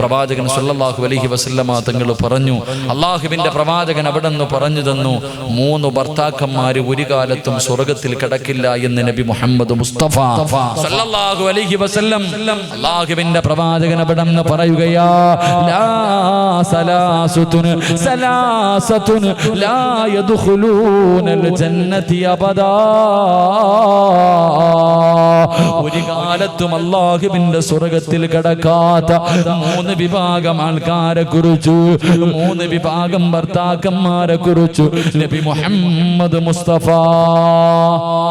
പ്രവാചകൻ സല്ലല്ലാഹു അലൈഹി വസല്ലമ തങ്ങൾ പറഞ്ഞു, അള്ളാഹുവിന്റെ പ്രവാചകൻ അവിടെ നിന്ന് പറഞ്ഞു തന്നു, 3 ഭർത്താക്കന്മാര് ഒരു കാലത്തും സ്വർഗത്തിൽ കിടക്കില്ല എന്ന് നബി മുഹമ്മദ് മുസ്തഫ സല്ലല്ലാഹു അലൈഹി വസല്ലം. അള്ളാഹുവിന്റെ പ്രവാചകൻ അവിടെ നിന്ന് പറയുകയാ, ലാ സലാസത്തുൻ സലാസത്തുൻ ലാ യദ്ഖുലൂനൽ ജന്നതി അബദാ. ഒരു കാലത്തും അള്ളാഹുവിന്റെ സ്വർഗത്തിൽ കടക്കാത്ത 3 വിഭാഗം ആൾക്കാരെ കുറിച്ചു, 3 വിഭാഗം ഭർത്താക്കന്മാരെ കുറിച്ചു നബി മുഹമ്മദ് മുസ്തഫ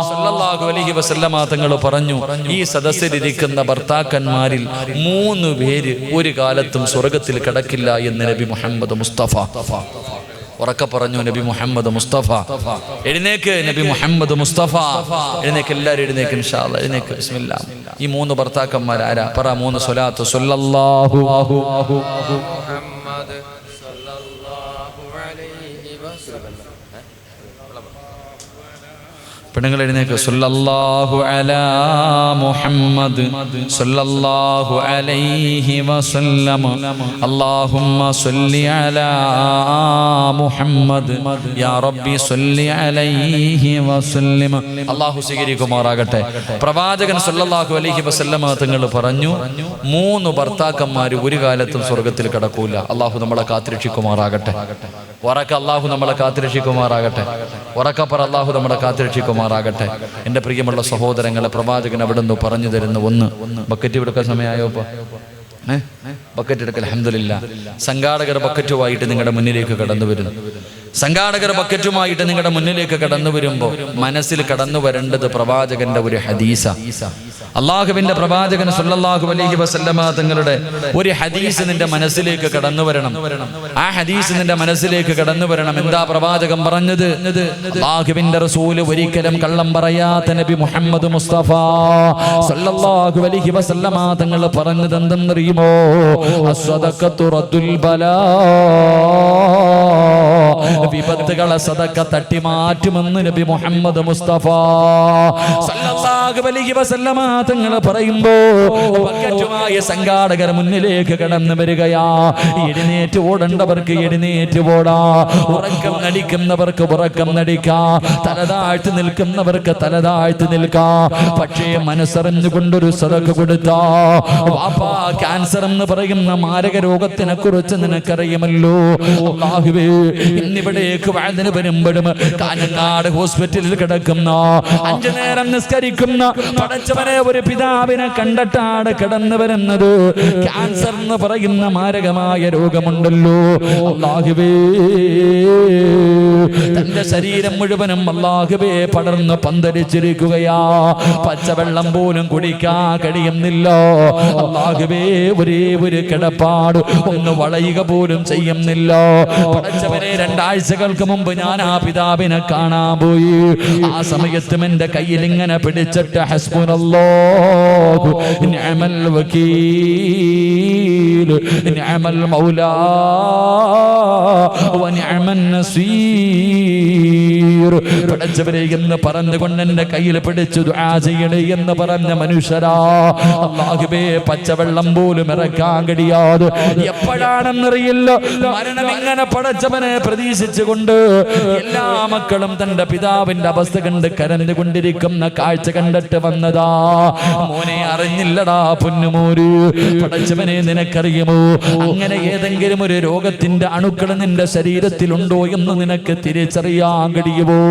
സല്ലല്ലാഹു അലൈഹി വസല്ലമ തങ്ങൾ പറഞ്ഞു, ഈ സദസ്സിലിരിക്കുന്ന ഭർത്താക്കന്മാരിൽ 3 പേര് ഒരു കാലത്തും സ്വർഗത്തിൽ കടക്കില്ല എന്ന് നബി മുഹമ്മദ് മുസ്തഫ. ഉറക്കെ പറഞ്ഞു നബി മുഹമ്മദ് മുസ്തഫ. എഴുന്നേക്ക് നബി മുഹമ്മദ് മുസ്തഫ. എഴുന്നേക്ക്, എല്ലാവരും എഴുന്നേക്ക് ഇൻഷാ അല്ലാഹ്. എഴുന്നേക്ക്. ബിസ്മില്ലാ. ഈ 3 ഭർത്താക്കന്മാർ ആരാ? പറ 3 സ്വലാത്ത്. സല്ലല്ലാഹു മുഹമ്മദ് സല്ലല്ലാഹു അലൈഹി വസല്ലം. പെണ്ണുങ്ങൾ എഴുന്നേക്ക്. സല്ലല്ലാഹു അലാ മുഹമ്മദ് സല്ലല്ലാഹു അലൈഹി വസല്ലം. അല്ലാഹുമ്മ സല്ലി അലാ മുഹമ്മദ് യാ റബ്ബി സല്ലി അലൈഹി വസല്ലം. അല്ലാഹു സ്വീകരിക്കുമാറാകട്ടെ. പ്രവാചകൻ സല്ലല്ലാഹു അലൈഹി വസല്ലം തങ്ങൾ പറഞ്ഞു, 3 ഭർത്താക്കന്മാർ ഒരു കാലത്തും സ്വർഗത്തിൽ കടക്കൂല. അല്ലാഹു നമ്മളെ കാത്തുരക്ഷിക്കുമാറാകട്ടെ. ഉറക്ക അല്ലാഹു നമ്മളെ കാത്തുരക്ഷിക്കുമാറാകട്ടെ. ഉറക്കപ്പറ അല്ലാഹു നമ്മളെ കാത്തുരക്ഷിക്കുമാറാകട്ടെ. എൻ്റെ പ്രിയമുള്ള സഹോദരങ്ങളെ, പ്രവാചകൻ അവിടെ നിന്ന് പറഞ്ഞു തരുന്ന ഒന്ന്. ബക്കറ്റ് എടുക്കാൻ സമയമായോ? ബക്കറ്റ് എടുക്കൽ. അൽഹംദുലില്ലാ. സംഘാടകർ ബക്കറ്റുമായിട്ട് നിങ്ങളുടെ മുന്നിലേക്ക് കടന്നു വരുന്നു. സംഘാടകർ ബക്കറ്റുമായിട്ട് നിങ്ങളുടെ മുന്നിലേക്ക് കടന്നു വരുമ്പോൾ മനസ്സിൽ കടന്നു വരേണ്ടത് പ്രവാചകന്റെ ഒരു ഹദീസ. അള്ളാഹുവിന്റെ പ്രവാചകൻ സല്ലല്ലാഹു അലൈഹി വസല്ലമ തങ്ങളുടെ ഒരു ഹദീസ് നിന്റെ മനസ്സിലേക്ക് കടന്നു വരണം. ആ ഹദീസ് നിന്റെ മനസ്സിലേക്ക് കടന്നു വരണം. എന്താ പ്രവാചകൻ പറഞ്ഞത്? അള്ളാഹുവിന്റെ റസൂല് ഒരിക്കലും കള്ളം പറയാത്ത നബി മുഹമ്മദ് മുസ്തഫ സല്ലല്ലാഹു അലൈഹി വസല്ലമ തങ്ങൾ പറഞ്ഞത് എന്തെന്നറിയുമോ? അസ്സദഖത്തു റദ്ദുൽ ബലാ. വിപത്തുകളെ സദഖ തട്ടി മാറ്റുമെന്ന് നബി മുഹമ്മദ് മുസ്തഫ സല്ലല്ലാഹു അലൈഹി വസല്ലമ തങ്ങൾ പറയുമ്പോ ബക്കറ്റുമായ സംഘാടകർ മുന്നിലേക്ക് കടന്നു വരികയാ. എഴുന്നേറ്റ് ഓടേണ്ടവർക്ക് എഴുന്നേറ്റ് ഓടാ, ഉറക്കം നടിക്കുന്നവർക്ക് ഉറക്കം നടിക്കാ, തലതാഴ്ത്തി നിൽക്കുന്നവർക്ക് തലതാഴ്ത്തി നിൽക്കാ. പക്ഷേ മനസ്സറിഞ്ഞുകൊണ്ടൊരു സദഖ കൊടുത്താ, വാപ്പാ ക്യാൻസർ എന്ന് പറയുന്ന മാരക രോഗത്തിനെ കുറിച്ച് നിനക്കറിയുമല്ലോ. അല്ലാഹുവേ, ഇന്നിവിടേക്ക് വഅദിന് വരുമ്പോഴും കാഞ്ഞങ്ങാട് ഹോസ്പിറ്റലിൽ കിടക്കുന്ന 5 നേരം നിസ്കരിക്കുന്ന പടച്ചവനെ ഒരു പിതാവിനെ കണ്ടിട്ടാണ് കടന്നു വരുന്നത്. ക്യാൻസർ എന്ന് പറയുന്ന മാരകമായ രോഗമുണ്ടല്ലോ. അല്ലാഹുവേ, തന്റെ ശരീരം മുഴുവനും അല്ലാഹുവേ പടർന്ന് പന്തലിച്ചിരിക്കുകയാ. പച്ചവെള്ളം പോലും കുടിക്കാൻ കഴിയുന്നില്ല. അല്ലാഹുവേ, ഒരേ ഒരു കിടപ്പാട് ഒന്ന് വളയുക പോലും ചെയ്യുന്നില്ല. പടച്ചവനെ, 2 ആഴ്ചകൾക്ക് മുമ്പ് ഞാൻ ആ പിതാവിനെ കാണാൻ പോയി. ആ സമയത്തും എന്റെ കയ്യിൽ ഇങ്ങനെ പിടിച്ചിട്ട് ഹസ്ബുനല്ലാഹു നിഅമൽ വകീൽ നിഅമൽ മൗലാ വ നിഅമൻ നസീർ. പടച്ചവരെ എന്ന് പറഞ്ഞുകൊണ്ട് എന്റെ കയ്യിൽ പിടിച്ചു ദുആ ചെയ്യണേ എന്ന് പറഞ്ഞ മനുഷ്യരാ. അല്ലാഹുവേ, പച്ചവെള്ളം പോലും ഇറക്കാൻ കഴിയാതെ എപ്പോഴാണെന്നറിയില്ല മരണം ഇങ്ങനെ പടച്ചവനെ പ്രതീക്ഷിച്ചുകൊണ്ട് എല്ലാ മക്കളും തന്റെ പിതാവിന്റെ അവസ്ഥ കണ്ട് കരഞ്ഞുകൊണ്ടിരിക്കുന്ന കാഴ്ച കണ്ടിട്ട് വന്നതാ. മോനെ, അറിഞ്ഞില്ലടാ പൊന്നുമോര്. പടച്ചവനെ, നിനക്കറിയുമോ അങ്ങനെ ഏതെങ്കിലും ഒരു രോഗത്തിന്റെ അണുക്കൾ നിന്റെ ശരീരത്തിലുണ്ടോ എന്ന് നിനക്ക് തിരിച്ചറിയാൻ കഴിയുമോ?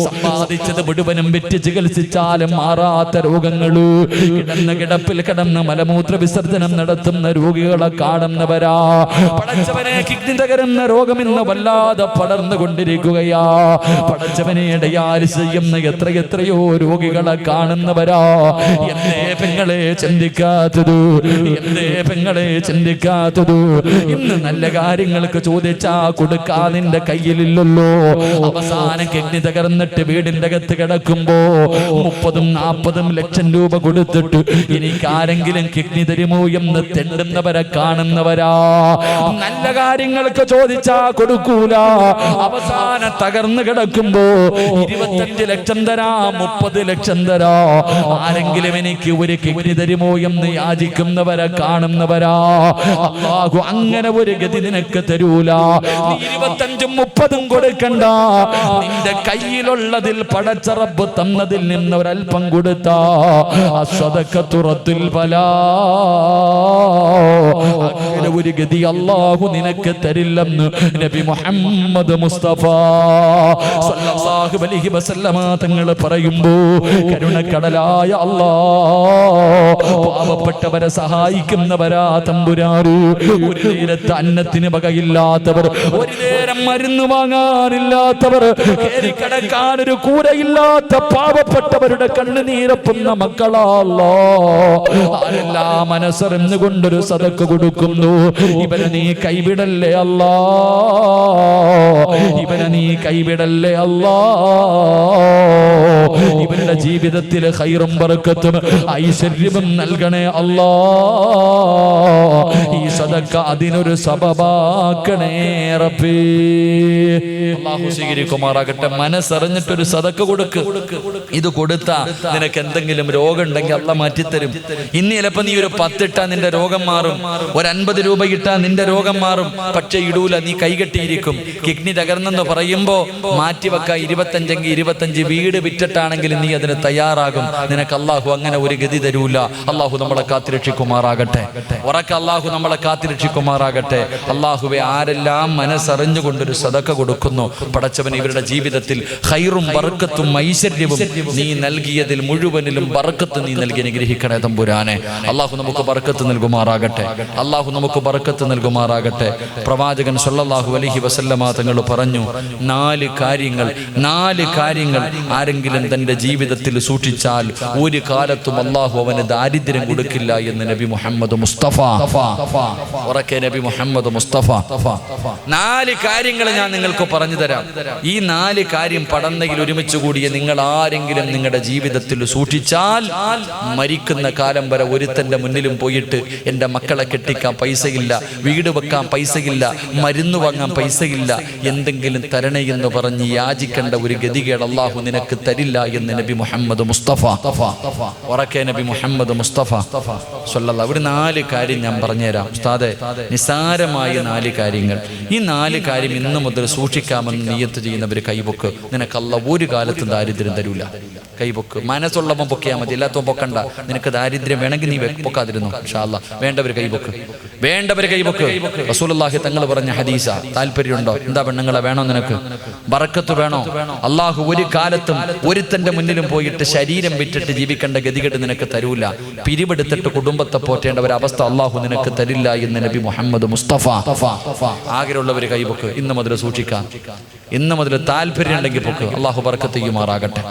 സമ്പാദിച്ചത് മുഴുവനും വിറ്റ് ചികിത്സിച്ചാലും മാറാത്ത രോഗങ്ങള്, കിടന്ന കിടപ്പിൽ കിടന്ന് മലമൂത്ര വിസർജനം നടത്തുന്ന രോഗികളെ കാണുന്നവരാ. പടച്ചവനെ, കിഡ്നി തകരുന്ന രോഗം ഇന്ന് വല്ലാതെ പടർന്നുകൊണ്ടിരിക്കുകയാ. പടച്ചവനെ, ഡയാലിസിസ് ചെയ്യുന്ന എത്രയോ രോഗികളെ കാണുന്നവരാ. എന്തേ പെങ്ങളെ ചിന്തിക്കാത്തത്? എന്തേ പെങ്ങളെ ചിന്തിക്കാത്തത്? ഇന്ന് നല്ല കാര്യങ്ങൾക്ക് ചോദിച്ചാ കൊടുക്കാൻ നിന്റെ കയ്യിലില്ലല്ലോ. അവസാനം കിഡ്നി തകർന്നിട്ട് വീടിന്റെ അകത്ത് കിടക്കുമ്പോ 30-40 ലക്ഷം രൂപ കൊടുത്തിട്ട് എനിക്ക് ആരെങ്കിലും കിഡ്നി തരുമോ എന്ന് തെണ്ടുന്നവരെ കാണുന്നവരാ. നല്ല കാര്യങ്ങൾക്ക് ചോദിച്ചാ കൊടുക്കൂല. അവസാനം തകർന്നു കിടക്കുമ്പോ 25 ലക്ഷം തരാ, 30 ലക്ഷം തരാ, ആരെങ്കിലും എനിക്ക് ഒരു കിഡ്നി തരുമോ എന്ന് യാചിക്കുന്നവരെ കാണുന്നവരാ. അല്ലാഹു അങ്ങനെ ഒരു ഗതി നിനക്ക് തരൂല. 25-30 കൊടുക്കണ്ട. നിന്റെ കയ്യിലുള്ളതിൽ പടച്ച റബ്ബ് തന്നതിൽ നിന്ന് ഒരൽപ്പം കൊടുത്താ അസ്സദഖത്തു റദ്ദുൽ ബലാ. അങ്ങനെ ഒരു ഗതി അല്ലാഹു നിനക്ക് തരില്ലെന്ന് നബി മുഹമ്മദ് മുസ്തഫ സല്ലല്ലാഹു അലൈഹി വസല്ലമ തങ്ങൾ പറയുമ്പോ കരുണക്കടലായ അല്ലാഹ് പാവപ്പെട്ടവരെ സഹായിക്കുന്നവരാ തമ്പുരാനു. ഒരു നേരത്തെ അന്നത്തിന് വകയില്ലാത്തവർ, ഒരു നേരം മരുന്ന് വാങ്ങാനില്ലാത്തവർ, കിടക്കാൻ ഒരു കൂരയില്ലാത്ത പാവപ്പെട്ടവരുടെ കണ്ണുനീരപ്പുന്ന മക്കളാല്ലോ. ആരെല്ലാം മനസ്സറിഞ്ഞുകൊണ്ടൊരു സദഖ കൊടുക്കുന്നു. ഇവരെ നീ കൈവിടല്ലേ അല്ലാ, ഇവരെ നീ കൈവിടല്ലേ അല്ലാ. ഇവരുടെ ജീവിതത്തിൽ ഖൈറും ബറക്കത്തും ഐശ്വര്യവും നൽകണേ അല്ലാ. ഈ സദഖ അതിനൊരു സബബാക്കണേ റബ്ബേ. അല്ലാഹു സ്വീകരിക്കുമാറാകട്ടെ. മനസ്സറിഞ്ഞിട്ടൊരു സദഖ കൊടുക്ക്. ഇത് കൊടുത്താ നിനക്ക് എന്തെങ്കിലും രോഗം ഉണ്ടെങ്കിൽ അല്ലാഹ് മാറ്റിത്തരും. ഇന്ന് ചിലപ്പോ നീ ഒരു 10 ഇട്ടാ നിന്റെ രോഗം മാറും, ഒരു 50 രൂപ ഇട്ടാ നിന്റെ രോഗം മാറും. പക്ഷെ ഇടൂല, നീ കൈകെട്ടിയിരിക്കും. കിഡ്നി തകർന്നെന്ന് പറയുമ്പോ മാറ്റിവെക്ക 25 25 വീട് വിറ്റിട്ടാണെങ്കിൽ നീ അതിന് തയ്യാറാകും. നിനക്ക് അല്ലാഹു അങ്ങനെ ഒരു ഗതി തരൂല. അല്ലാഹു നമ്മളെ കാത്തിരക്ഷിക്കുമാറാകട്ടെ. ഉറക്കെ അല്ലാഹു നമ്മളെ കാത്തിരക്ഷിക്കുമാറാകട്ടെ. അല്ലാഹുവെ, ആരെല്ലാം മനസ്സറിഞ്ഞുകൊണ്ടൊരു സദഖ കൊടുക്കുന്നു, പടച്ചവൻ ഇവരുടെ ജീവിതത്തിൽ ഖൈറും ബർക്കത്തും ഐശ്വര്യവും നീ നൽകിയതിൽ മുഴുവനിലും ബർക്കത്ത് നീ നൽകി അനുഗ്രഹിക്കണേ തമ്പുരാനെ. അല്ലാഹു നമുക്ക് ബർക്കത്ത് നൽകുമാറാകട്ടെ. അല്ലാഹു നമുക്ക് ബർക്കത്ത് നൽകുമാറാകട്ടെ. പ്രവാചകൻ സല്ലല്ലാഹു അലൈഹി വസല്ലമ തങ്ങൾ പറഞ്ഞു, 4 കാര്യങ്ങൾ ആരെങ്കിലും തന്റെ ജീവിതത്തിൽ സൂക്ഷിച്ചാൽ ഒരു കാലത്തും അല്ലാഹു അവന് ദാരിദ്ര്യം കൊടുക്കില്ല എന്ന് നബി മുഹമ്മദ് മുസ്തഫ. ഉറക്കെ നബി മുഹമ്മദ് മുസ്തഫ. 4 കാര്യങ്ങൾ ഞാൻ നിങ്ങൾക്ക് പറഞ്ഞു തരാം. ഈ 4 കാര്യം പടന്നയിൽ ഒരുമിച്ച് കൂടിയ നിങ്ങൾ ആരെങ്കിലും നിങ്ങളുടെ ജീവിതത്തിൽ സൂക്ഷിച്ചാൽ മരിക്കുന്ന കാലം വരെ ഒരുത്തന്റെ മുന്നിലും പോയിട്ട് എൻ്റെ മക്കളെ കെട്ടിക്കാൻ പൈസയില്ല, വീട് വെക്കാൻ പൈസയില്ല, മരുന്ന് വാങ്ങാൻ പൈസയില്ല, എന്തെങ്കിലും തരണേ എന്ന് പറഞ്ഞ് യാചിക്കേണ്ട ഒരു ഗതികേട് അല്ലാഹു നിനക്ക് തരില്ല എന്ന് നബി മുഹമ്മദ് മുസ്തഫ. ഉറക്കെ നബി മുഹമ്മദ് മുസ്തഫ സ്വല്ലല്ലാഹു. ഒരു 4 കാര്യം ഞാൻ പറഞ്ഞുതരാം ഉസ്താദെ, നിസാരമായ 4 കാര്യങ്ങൾ. ഈ 4 കാര്യം ഇന്ന് മുതൽ സൂക്ഷിക്കാമെന്ന് നിയ്യത്ത് ചെയ്യുന്നവർ കൈപൊക്ക്. നിനക്ക് അല്ലാഹു ഒരു കാലത്തും ദാരിദ്ര്യം തരൂല. കൈപൊക്ക്. മനസ്സുള്ളവൻ പൊക്കിയാൽ മതി, എല്ലാത്തവൻ പൊക്കണ്ട. നിനക്ക് ദാരിദ്ര്യം വേണമെങ്കിൽ നീ പൊക്കാതിരുന്നു. ഇൻഷാ അല്ലാഹ്. വേണ്ടവർ കൈപൊക്ക്, വേണ്ടവർ കൈപൊക്ക്. റസൂലുള്ളാഹി തങ്ങൾ പറഞ്ഞ ഹദീസ. താല്പര്യമുണ്ടോ? എന്താ പെണ്ണുങ്ങളെ വേണോ? നിനക്ക് ബറക്കത്ത് വേണോ? അല്ലാഹു ഒരു കാലത്തും ഒരുത്തന്റെ മുന്നിലും പോയിട്ട് ശരീരം വിറ്റിട്ട് ജീവിക്കേണ്ട ഗതികേട് നിനക്ക് തരൂല. പിരിവെടുത്തിട്ട് കുടുംബത്തെ പോറ്റേണ്ട ഒരു അവസ്ഥ അല്ലാഹു നിനക്ക് തരില്ല എന്ന് നബി മുഹമ്മദ് മുസ്തഫ. ആഗ്രഹമുള്ളവർ കൈപൊക്ക്. ഇന്ന് മുതൽ സൂക്ഷിക്കാം. ഇന്ന് മുതൽ താല്പര്യം ഉണ്ടെങ്കിൽ പൊക്ക്. അല്ലാഹു ബർക്കത്ത് ചെയ്യുമാറാകട്ടെ.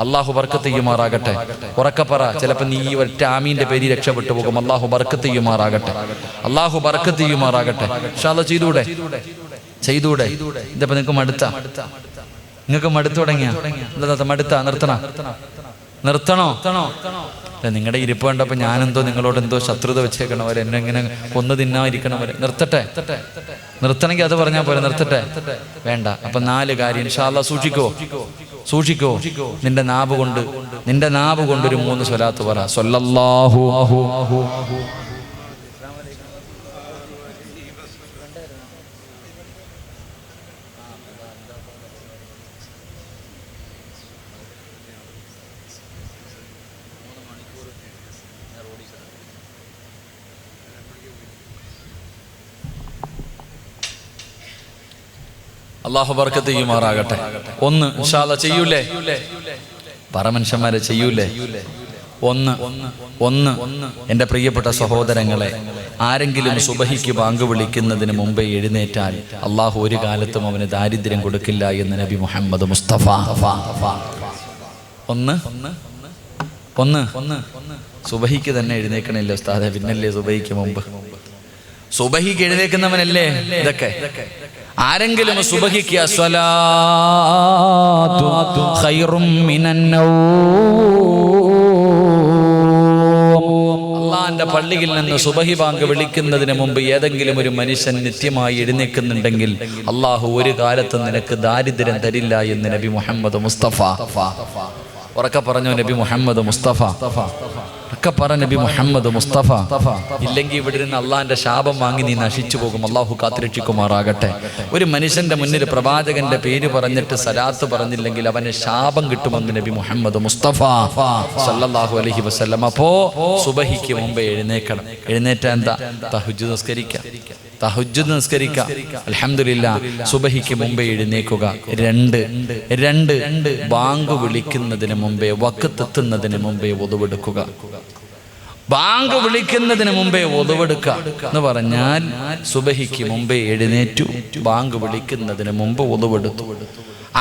അല്ലാഹു ബർക്കത്ത് ചെയ്യുമാറാകട്ടെ. ഉറക്കപ്പറ. ചിലപ്പോൾ നീ ഒറ്റ ആമീന്റെ പേര് രക്ഷപ്പെട്ടു പോകും. അല്ലാഹു ബർക്കത്ത് ചെയ്യുമാറാകട്ടെ. അല്ലാഹു ബർക്കത്ത് ചെയ്യുമാറാകട്ടെ. ഇൻഷാ അല്ലാഹ് ചെയ്തൂടെ? ഇതിപ്പോ നിങ്ങൾക്ക് മടുത്തു തുടങ്ങിയ നിർത്തണോ? നിങ്ങളുടെ ഇരിപ്പ് കണ്ടപ്പോൾ ഞാനെന്തോ നിങ്ങളോട് എന്തോ ശത്രുത വെച്ചേക്കണവരെ, എന്നെ ഇങ്ങനെ കൊന്നു തിന്നാതിരിക്കണവരെ. നിർത്തണമെങ്കിൽ അത് പറഞ്ഞാൽ പോലെ. നിർത്തട്ടെ? വേണ്ട. അപ്പൊ 4 കാര്യം ഇൻഷാ അല്ലാഹ് സൂക്ഷിക്കോ. നിന്റെ നാവ് കൊണ്ട് ഒരു 3 സ്വലാത്ത് പറ. സ്വല്ലല്ലാഹു അല്ലാഹു ബർക്കത്ത് ചെയ്യുമാറാകട്ടെ. 1 ഇൻഷാ അല്ലാഹ് ചെയ്യൂലേ? പറമനുഷ്യന്മാരെ ചെയ്യൂലേ? 1 എൻ്റെ പ്രിയപ്പെട്ട സഹോദരങ്ങളെ, ആരെങ്കിലും സുബഹിക്ക് ബാങ്ക് വിളിക്കുന്നതിന് മുമ്പേ എഴുന്നേറ്റാൽ അല്ലാഹു ഒരു കാലത്തും അവന് ദാരിദ്ര്യം കൊടുക്കില്ല എന്ന് നബി മുഹമ്മദ് മുസ്തഫ. 1 സുബഹിക്ക് തന്നെ എഴുന്നേക്കണില്ല ഉസ്താദെ, പിന്നല്ലേ സുബഹിക്ക് മുമ്പ്. സുബഹിക്ക് എഴുന്നേൽക്കുന്നവനല്ലേ ഇതൊക്കെ. ആരെങ്കിലും സുബഹിക്ക് അസ്സലാത്തു ഖൈറും മിനൻ നൗം, അള്ളാന്റെ പള്ളിയിൽ നിന്ന് സുബഹി ബാങ്ക് വിളിക്കുന്നതിന് മുമ്പ് ഏതെങ്കിലും ഒരു മനുഷ്യൻ നിത്യമായി എഴുന്നേൽക്കുന്നുണ്ടെങ്കിൽ അള്ളാഹു ഒരു കാലത്തും നിനക്ക് ദാരിദ്ര്യം തരില്ല എന്ന് നബി മുഹമ്മദ് മുസ്തഫ. ഉറക്കെ പറഞ്ഞു നബി മുഹമ്മദ് മുസ്തഫ. ഒക്കെ പറ നബി മുഹമ്മദ് മുസ്തഫ. ഇല്ലെങ്കിൽ ഇവിടെ ഇരുന്ന് അള്ളാന്റെ ശാപം വാങ്ങി നീ നശിച്ചു പോകും. അള്ളാഹു കാത്തുരക്ഷിക്കുമാറാകട്ടെ. ഒരു മനുഷ്യന്റെ മുന്നിൽ പ്രവാചകന്റെ പേര് പറഞ്ഞിട്ട് സലാത്ത് പറഞ്ഞില്ലെങ്കിൽ അവന് ശാപം കിട്ടുമെന്ന് നബി മുഹമ്മദ് മുസ്തഫ സല്ലല്ലാഹു അലൈഹി വസല്ലം. അപ്പോ സുബഹിക്ക് മുമ്പേ എഴുന്നേക്കണം. എഴുന്നേറ്റ എന്താ? തഹജ്ജുദ് നിസ്കരിക്കാം. തഹജ്ജുദ് നിസ്കരിക്കാം. അൽഹംദുലില്ലാഹ്. സുബഹിക്ക് മുമ്പേ എഴുന്നേക്കുക. രണ്ട് ബാങ്ക് വിളിക്കുന്നതിന് മുമ്പേ, വഖ്ത് എത്തുന്നതിന് മുമ്പേ വുദുവെടുക്കുക. ബാങ്ക് വിളിക്കുന്നതിന് മുമ്പേ വുദുവെടുക്കുക എന്ന് പറഞ്ഞാൽ സുബഹിക്ക് മുമ്പേ എഴുന്നേറ്റു, ബാങ്ക് വിളിക്കുന്നതിന് മുമ്പ് വുദുവെടുത്തു.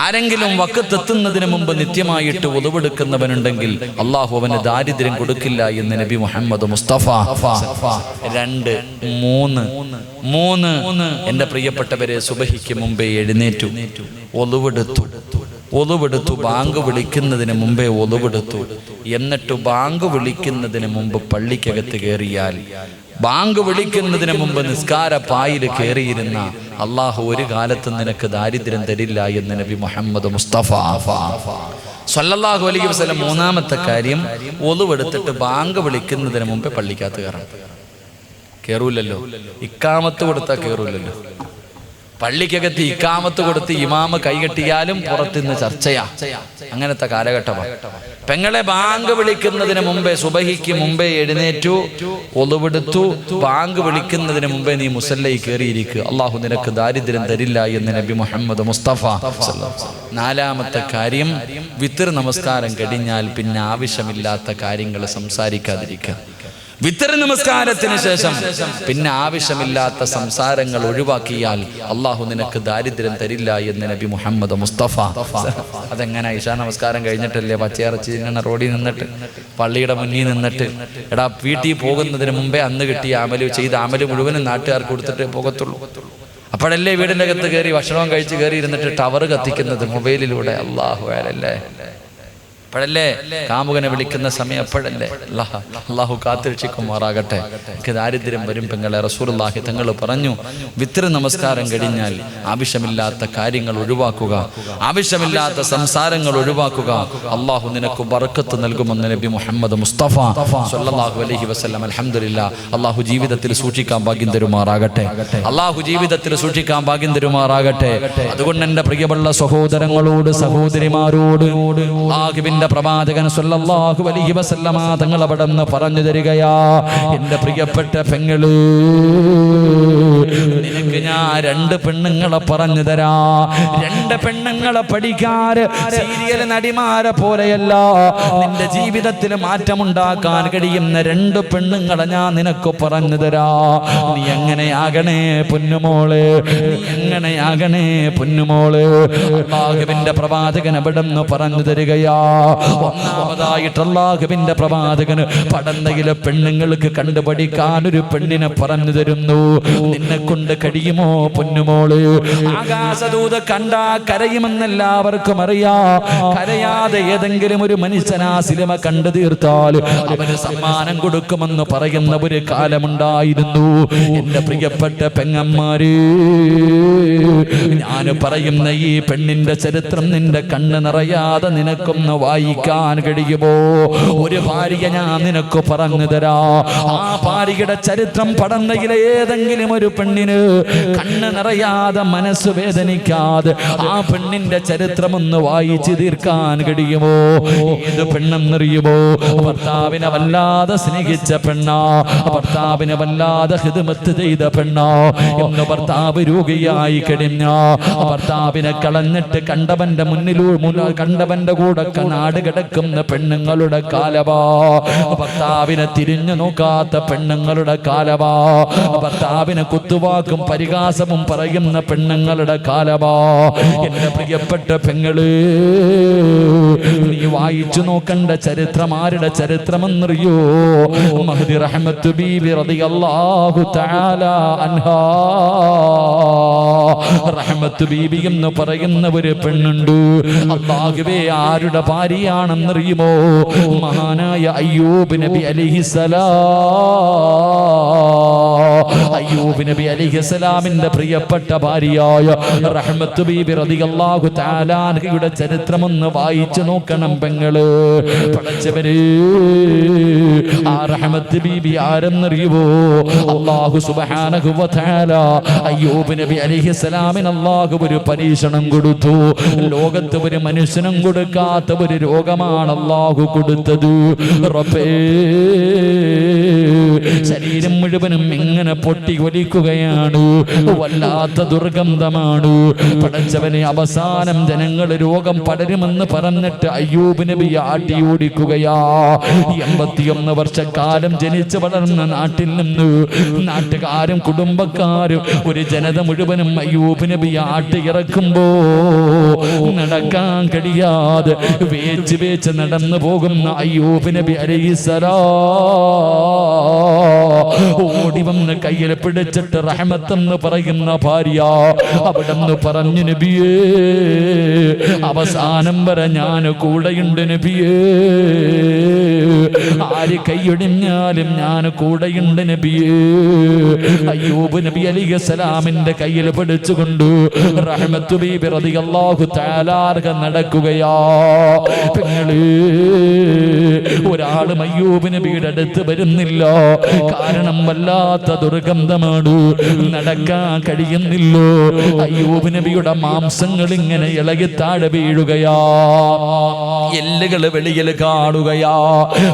ആരെങ്കിലും വഖ്ത് എത്തുന്നതിന് മുമ്പ് നിത്യമായിട്ട് വുദുവെടുക്കുന്നവനുണ്ടെങ്കിൽ അള്ളാഹു അവന് ദാരിദ്ര്യം കൊടുക്കില്ല എന്ന് നബി മുഹമ്മദ് മുസ്തഫ. 2, 3 എന്റെ പ്രിയപ്പെട്ടവരെ, സുബഹിക്ക് മുമ്പേ എഴുന്നേറ്റു, ഒളുവെടുത്തു, ബാങ്ക് വിളിക്കുന്നതിന് മുമ്പേ ഒളുവെടുത്തു. എന്നിട്ട് ബാങ്ക് വിളിക്കുന്നതിന് മുമ്പ് പള്ളിക്കകത്ത് കയറിയാൽ, ബാങ്ക് വിളിക്കുന്നതിന് മുമ്പ് നിസ്കാര പായിൽ കയറിയിരുന്ന അള്ളാഹു ഒരു കാലത്തും നിനക്ക് ദാരിദ്ര്യം തരില്ല എന്ന് നബി മുഹമ്മദ് മുസ്തഫ സല്ലല്ലാഹു അലൈഹി വസല്ലം. 3-ാമത്തെ കാര്യം, ഒളുവെടുത്തിട്ട് ബാങ്ക് വിളിക്കുന്നതിന് മുമ്പേ പള്ളിക്കകത്ത് കയറണം. കയറൂലല്ലോ, ഇക്കാമത്ത് കൊടുത്താൽ കയറൂലല്ലോ. പള്ളിക്കകത്ത് ഇക്കാമത്ത് കൊടുത്ത് ഇമാമ് കൈകെട്ടിയാലും പുറത്തുനിന്ന് ചർച്ചയാ. അങ്ങനത്തെ കാലഘട്ടമാണ്. പെങ്ങളെ, ബാങ്ക് വിളിക്കുന്നതിന് മുമ്പേ, സുബഹിക്ക് മുമ്പേ എഴുന്നേറ്റു, ഒളുവെടുത്തു, ബാങ്ക് വിളിക്കുന്നതിന് മുമ്പേ നീ മുസല്ലയിൽ കയറിയിരിക്കുക. അള്ളാഹു നിനക്ക് ദാരിദ്ര്യം തരില്ല എന്ന് നബി മുഹമ്മദ് മുസ്തഫ. 4-ാമത്തെ കാര്യം, വിത്ർ നമസ്കാരം കഴിഞ്ഞാൽ പിന്നെ ആവശ്യമില്ലാത്ത കാര്യങ്ങൾ സംസാരിക്കാതിരിക്കുക. വിത്തർ നമസ്കാരത്തിന് ശേഷം പിന്നെ ആവശ്യമില്ലാത്ത സംസാരങ്ങൾ ഒഴിവാക്കിയാൽ അള്ളാഹു നിനക്ക് ദാരിദ്ര്യം തരില്ല എന്ന് നബി മുഹമ്മദ് മുസ്തഫ. അതെങ്ങനെ? ഇശാ നമസ്കാരം കഴിഞ്ഞിട്ടല്ലേ പച്ചയിറച്ചി റോഡിൽ നിന്നിട്ട്, പള്ളിയുടെ മുന്നിൽ നിന്നിട്ട്, എടാ വീട്ടിൽ പോകുന്നതിന് മുമ്പേ അന്ന് കിട്ടിയ ചെയ്ത അമല് മുഴുവനും നാട്ടുകാർക്ക് കൊടുത്തിട്ടേ പോകത്തുള്ളൂ. അപ്പോഴല്ലേ വീടിൻ്റെ അകത്ത് കയറി ഭക്ഷണം കഴിച്ച് കയറി ഇരുന്നിട്ട് ടവർ കത്തിക്കുന്നത് മൊബൈലിലൂടെ. അള്ളാഹു അല്ലേ, അപ്പോഴല്ലേ കാമുകനെ വിളിക്കുന്ന സമയം, അപ്പോഴല്ലേ. അള്ളാഹു കാത്തുരക്ഷിക്കുമാറാകട്ടെ. എനിക്ക് ദാരിദ്ര്യം വരും പെങ്ങളെ. റസൂലുള്ളാഹി തങ്ങൾ പറഞ്ഞു, വിത്ർ നമസ്കാരം കഴിഞ്ഞാൽ ആവശ്യമില്ലാത്ത കാര്യങ്ങൾ ഒഴിവാക്കുക, ആവശ്യമില്ലാത്ത സംസാരങ്ങൾ ഒഴിവാക്കുക. അള്ളാഹു നിനക്ക് ബർക്കത്ത് നൽകുമെന്ന് നബി മുഹമ്മദ് മുസ്തഫ സല്ലല്ലാഹു അലൈഹി വസല്ലം. അൽഹംദുലില്ലാഹ്. അള്ളാഹു ജീവിതത്തിൽ സൂക്ഷിക്കാൻ ഭാഗ്യം തരുമാറാകട്ടെ. അള്ളാഹു ജീവിതത്തിൽ സൂക്ഷിക്കാൻ ഭാഗ്യം തരുമാറാകട്ടെ. അതുകൊണ്ട് എൻ്റെ പ്രിയമുള്ള സഹോദരങ്ങളോട്, സഹോദരിമാരോട്, പ്രവാചകൻ സല്ലല്ലാഹു അലൈഹി വസല്ലമ തങ്ങൾ അവിടെ നിന്ന് പറഞ്ഞു തരികയാ, എന്റെ പ്രിയപ്പെട്ട പെങ്ങള്, നിനക്ക് ഞാൻ 2 പെണ്ണുങ്ങളെ പറഞ്ഞു തരാ. 2 പെണ്ണുങ്ങളെ പഠിക്കാറ് സീരിയൽ നടിമാരെ പോലെയല്ല, നിന്റെ ജീവിതത്തിൽ മാറ്റമുണ്ടാക്കാൻ കഴിയുന്ന 2 പെണ്ണുങ്ങളെ ഞാൻ നിനക്ക് പറഞ്ഞു തരാ. നീ എങ്ങനെയാകണേ പൊന്നുമോള്, നീ എങ്ങനെയാകണേ പൊന്നുമോള്. അല്ലാഹുവിന്റെ പ്രവാചകൻ അവിടെ നിന്ന് പറഞ്ഞു തരികയാ. ഒന്നാമതായിട്ട് അല്ലാഹുവിന്റെ പ്രവാചകന് പടന്നയിലെ പെണ്ണുങ്ങൾക്ക് കണ്ടുപഠിക്കാൻ ഒരു പെണ്ണിനെ പറഞ്ഞു തരുന്നു. നിന്നെ കൊണ്ട് കഴിയുമോ പൊന്നുമോള്? ആകാശദൂത കണ്ടാ കരയുമെന്നെല്ലാവർക്കും അറിയാം. കരയാതെ ഏതെങ്കിലും ഒരു മനുഷ്യനാ സിനിമ കണ്ടു തീർത്താൽ അവന് സമ്മാനം കൊടുക്കുമെന്ന് പറയുന്ന ഒരു കാലമുണ്ടായിരുന്നു. എന്റെ പ്രിയപ്പെട്ട പെങ്ങന്മാര്, ഞാൻ പറയുന്ന ഈ പെണ്ണിന്റെ ചരിത്രം നിന്റെ കണ്ണ് നിറയാതെ നിനക്കൊന്ന് വായിക്കാൻ കഴിയുമോ? ഒരു ഭാര്യ ഞാൻ നിനക്ക് പറഞ്ഞു തരാ. ആ ഭാര്യയുടെ ചരിത്രം പടന്നയിലെ ഏതെങ്കിലും ഒരു പെണ്ണിന് കണ്ണ് നിറയാതെ, മനസ്സ് വേദനിക്കാതെ ആ പെണ്ണിന്റെ ചരിത്രം ഒന്ന് വായിച്ചു തീർക്കാൻ കഴിയുമോ? ഏത് പെണ്ണെന്നറിയുമോ? ഭർത്താവിനെ വല്ലാതെ സ്നേഹിച്ച പെണ്ണാ, ഭർത്താവിനെ വല്ലാതെ ഖിദ്മത്ത് ചെയ്ത പെണ്ണാ. എന്ന് ഭർത്താവ് രോഗിയായി ഭാര്യയായി കഴിഞ്ഞ ഭർത്താവിനെ കളഞ്ഞിട്ട് കണ്ടവന്റെ കണ്ടവന്റെ കൂടെ നാട് കിടക്കുന്ന പെണ്ണുങ്ങളുടെ കാലവാ. ഭർത്താവിനെ തിരിഞ്ഞു നോക്കാത്ത പെണ്ണുങ്ങളുടെ കാലവാ. ഭർത്താവിനെ കുത്തുവാക്കും പരിഹാസവും പറയുന്ന പെണ്ണുങ്ങളുടെ കാലവാ. എന്റെ പ്രിയപ്പെട്ട പെങ്ങള്, നീ വായിച്ചു നോക്കണ്ട ചരിത്രം ആരുടെ ചരിത്രമെന്നറിയോ? മഹ്ദി റഹ്മത്ത് ബീബി റളിയല്ലാഹു തആല അൻഹാ. റഹ്മത്ത് ബീബി എന്ന് പറയുന്ന ഒരു പെണ്ണുണ്ട്. അല്ലാഹുവേ, ആരുടെ ഭാര്യയാണെന്നറിയുമോ? മഹാനായ അയ്യൂബ് നബി അലൈഹിസ്സലാം. അയ്യൂബ് നബി അലൈഹിസ്സലാമിന്റെ പ്രിയപ്പെട്ട ഭാര്യയായ റഹ്മത്ത് ബീബി റളിയല്ലാഹു തആല അൻഹയുടെ ചരിത്രമൊന്ന് വായിച്ചു നോക്കണം പെങ്ങള്. പടച്ചവരെ, ആ റഹ്മത്ത് ബീബി ആരെന്നറിയുമോ? അല്ലാഹു സുബ്ഹാനഹു വ തആല അയ്യൂബ് നബി അലൈഹിസ്സലാമിന് അല്ലാഹു ഒരു പരീക്ഷണം കൊടുത്തു. ലോകത്ത് ഒരു മനുഷ്യനും കൊടുക്കാത്ത ഒരു രോഗമാണ് അല്ലാഹു കൊടുത്തത്. റബ്ബേ, ശരീരം മുഴുവനും ഇങ്ങനെ പൊട്ടി ഒലിക്കുകയാണ്. വല്ലാത്ത ദുർഗന്ധമാണ്. പടച്ചവനെ, അവസാനം ജനങ്ങൾ രോഗം പടരുമെന്ന് പറഞ്ഞിട്ട് അയ്യൂബ് നബി ആട്ടി ഓടിക്കുകയാ. 81 വർഷക്കാലം ജനിച്ചു വളർന്ന നാട്ടിൽ നിന്ന് നാട്ടുകാരും കുടുംബക്കാരും ഒരു ജനത മുഴുവനും അയ്യൂബ് നബി ആട്ടി ഇറക്കുമ്പോ നടക്കാൻ കഴിയാതെ വേച്ച് വേച്ച് നടന്നു പോകുന്ന അയ്യൂബ് നബി അലൈഹിസ്സലാം ഓടി വന്ന് കയ്യിൽ പിടിച്ചിട്ട് റഹ്മത്തെന്ന് പറയുന്ന ഭാര്യ അവിടെന്ന് പറഞ്ഞു, നബിയേ, അവസാനം വരെ ഞാൻ കൂടെയുണ്ട് നബിയേ. ആര് കൈയൊടിഞ്ഞാലും ഞാൻ കൂടെയുണ്ട് നബിയേ. അയ്യൂബ് നബി അലൈഹിസ്സലാമിന്റെ കയ്യിൽ പിടിച്ചുകൊണ്ട് റഹ്മത്ത് ബീബി റളിയല്ലാഹു തആല നടക്കുകയാ. പെങ്ങളെ, ഒരാളും അയ്യൂബ് നബിയുടെ അടുത്ത് വരുന്നില്ല. കാരണം വല്ലാത്ത ദുർഗന്ധമാണ്. നടക്കാൻ കഴിയുന്നില്ലോ. അയ്യൂബ് നബിയുടെ മാംസങ്ങൾ ഇങ്ങനെ ഇളകി താഴെ വീഴുകയാ. എല്ലുകൾ വെളിയിൽ കാണുകയാ.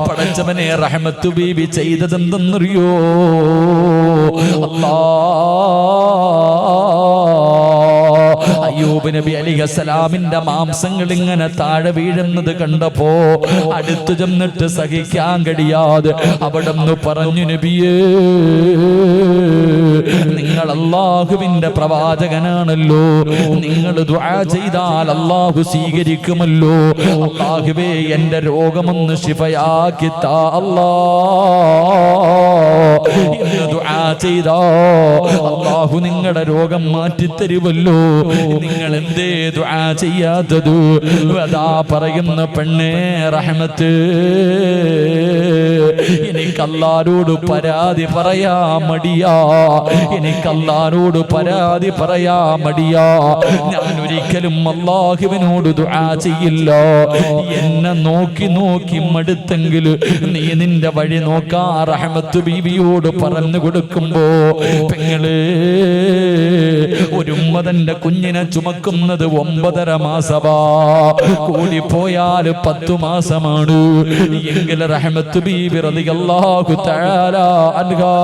പടച്ചവനെ, റഹ്മത്ത് ബീബി ചെയ്തതെന്തെന്നറിയോ? അയ്യൂബ് നബി അലൈഹിസ്സലാമിന്റെ മാംസങ്ങൾ ഇങ്ങനെ താഴെ വീഴുന്നത് കണ്ടപ്പോ അടുത്തു ചെന്നിട്ട് സഹിക്കാൻ കഴിയാതെ അവിടെന്ന് പറഞ്ഞു, നബിയേ, നിങ്ങൾ അല്ലാഹുവിന്റെ പ്രവാചകനാണല്ലോ. നിങ്ങൾ ദുആ ചെയ്താൽ അല്ലാഹു സ്വീകരിക്കുമല്ലോ. അല്ലാഹുവേ, എന്റെ രോഗമൊന്ന് ശിഫയാക്കി താ അല്ലാഹ്. ഇന്ന് ദുആ ചെയ്താ അല്ലാഹു നിങ്ങളുടെ രോഗം മാറ്റിത്തരുമല്ലോ. നിങ്ങൾ എന്തേ ദുആ ചെയ്യാത്തത്? അതാ പറയുന്ന പെണ്ണേ, റഹ്മത്ത്, എനിക്ക് അല്ലാഹുവോട് പരാതി പറയാ മടിയാ. എനിക്ക് അല്ലാഹുവോട് പരാതി പറയാ മടിയാ. ഞാൻ ഒരിക്കലും അല്ലാഹുവിനോട് ദുആ ചെയ്യില്ല. എന്നെ നോക്കി നോക്കി മടുത്തെങ്കിൽ നീ നിന്റെ വഴി നോക്കാ. റഹ്മത്ത് ബീവിയോട് പറഞ്ഞു കൊടുക്കുമ്പോ, പെങ്ങളെ, ഒരു ഉമ്മതന്റെ കുഞ്ഞിനെ ചുമക്കുന്നത് 9.5 മാസമാ. കൂടിപ്പോയാൽ 10 മാസമാണ്. എങ്കിൽ റഹ്മത്ത് ബീബി റളിയല്ലാഹു തആല അൻഹാ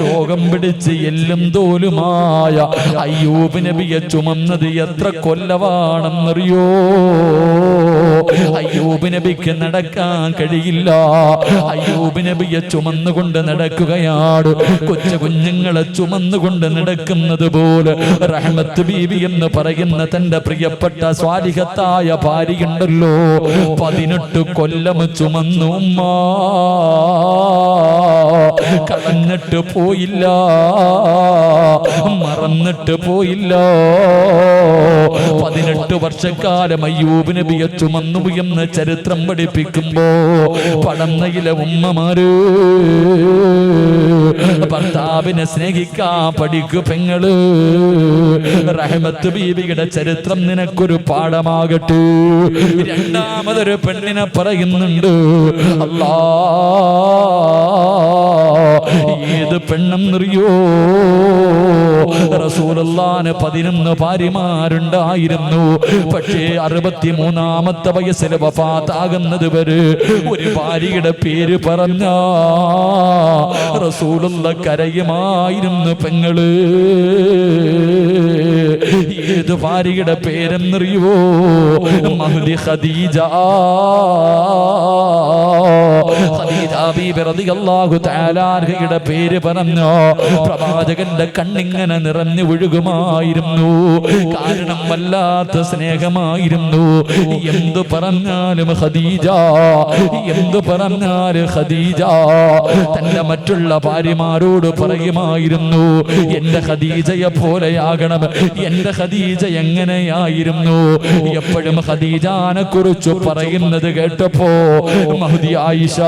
രോഗം പിടിച്ച് എല്ലും തോലുമായ അയ്യൂബ് നബിയെ ചുമന്നത് എത്ര കൊല്ലമാണെന്നറിയോ? അയ്യൂബ് നബിക്ക് നടക്കാൻ കഴിയില്ല. അയ്യൂബ് നബിയെ ചുമന്നുകൊണ്ട് നടക്കുകയാണ്. കൊച്ചു കുഞ്ഞുങ്ങളെ ചുമന്നുകൊണ്ട് നടക്കുന്നത് പോലെ റഹ്മത്ത് ബീബി എന്ന് പറയുന്ന തന്റെ പ്രിയപ്പെട്ട സ്വാലിഹത്തായ ഭാര്യയുണ്ടല്ലോ, 18 കൊല്ലം ചുമന്നു. കളഞ്ഞിട്ട് പോയില്ല, മറന്നിട്ട് പോയില്ല. 18 വർഷക്കാലം അയ്യൂബ് നബിയെ ചുമന്നു എന്ന് ചരിത്രം പഠിപ്പിക്കുമ്പോ പടന്നയിലെ ഉമ്മമാര് ഭർത്താവിനെ സ്നേഹിക്കാൻ പഠിക്കു പെങ്ങള്. റഹ്മത്ത് ബീബിയുടെ ചരിത്രം നിനക്കൊരു പാഠമാകട്ടെ. രണ്ടാമതൊരു പെണ്ണിനെ പറയുന്നുണ്ട്. അല്ലാഹ് ഏത് പെണ്ണെന്നറിയോ? റസൂലുള്ളാഹിന് 11 ഭാര്യമാരുണ്ടായിരുന്നു. പക്ഷേ 63-ാമത്തെ വയസ്സിൽ വഫാത്താകുന്നത് വരെ ഒരു ഭാര്യയുടെ പേര് പറഞ്ഞ റസൂലുള്ള കരയുമായിരുന്നു. പെങ്ങള് ഏത് ഭാര്യയുടെ പേരെന്നറിയോ? മഹ്ദി ഖദീജ. ഖദീജ ബീബി റളിയല്ലാഹു തആല അൻഹയുടെ പേര് പറഞ്ഞോ പ്രവാചകന്റെ കണ്ണിങ്ങനെ നിറഞ്ഞു ഒഴുകുമായിരുന്നു. കാരണം വല്ലാത്ത സ്നേഹമായിരുന്നു. എന്തു പറഞ്ഞാലും ഖദീജ, എന്തു പറഞ്ഞാലും ഖദീജ തന്റെ മറ്റുള്ള ഭാര്യമാരോട് പറയുമായിരുന്നു, എന്റെ ഖദീജയെ പോലെയാകണം. എന്റെ ഖദീജ എങ്ങനെയായിരുന്നു? എപ്പോഴും ഖദീജാനെ കുറിച്ച് പറയുന്നത് കേട്ടപ്പോ മഹ്ദി ആയിഷ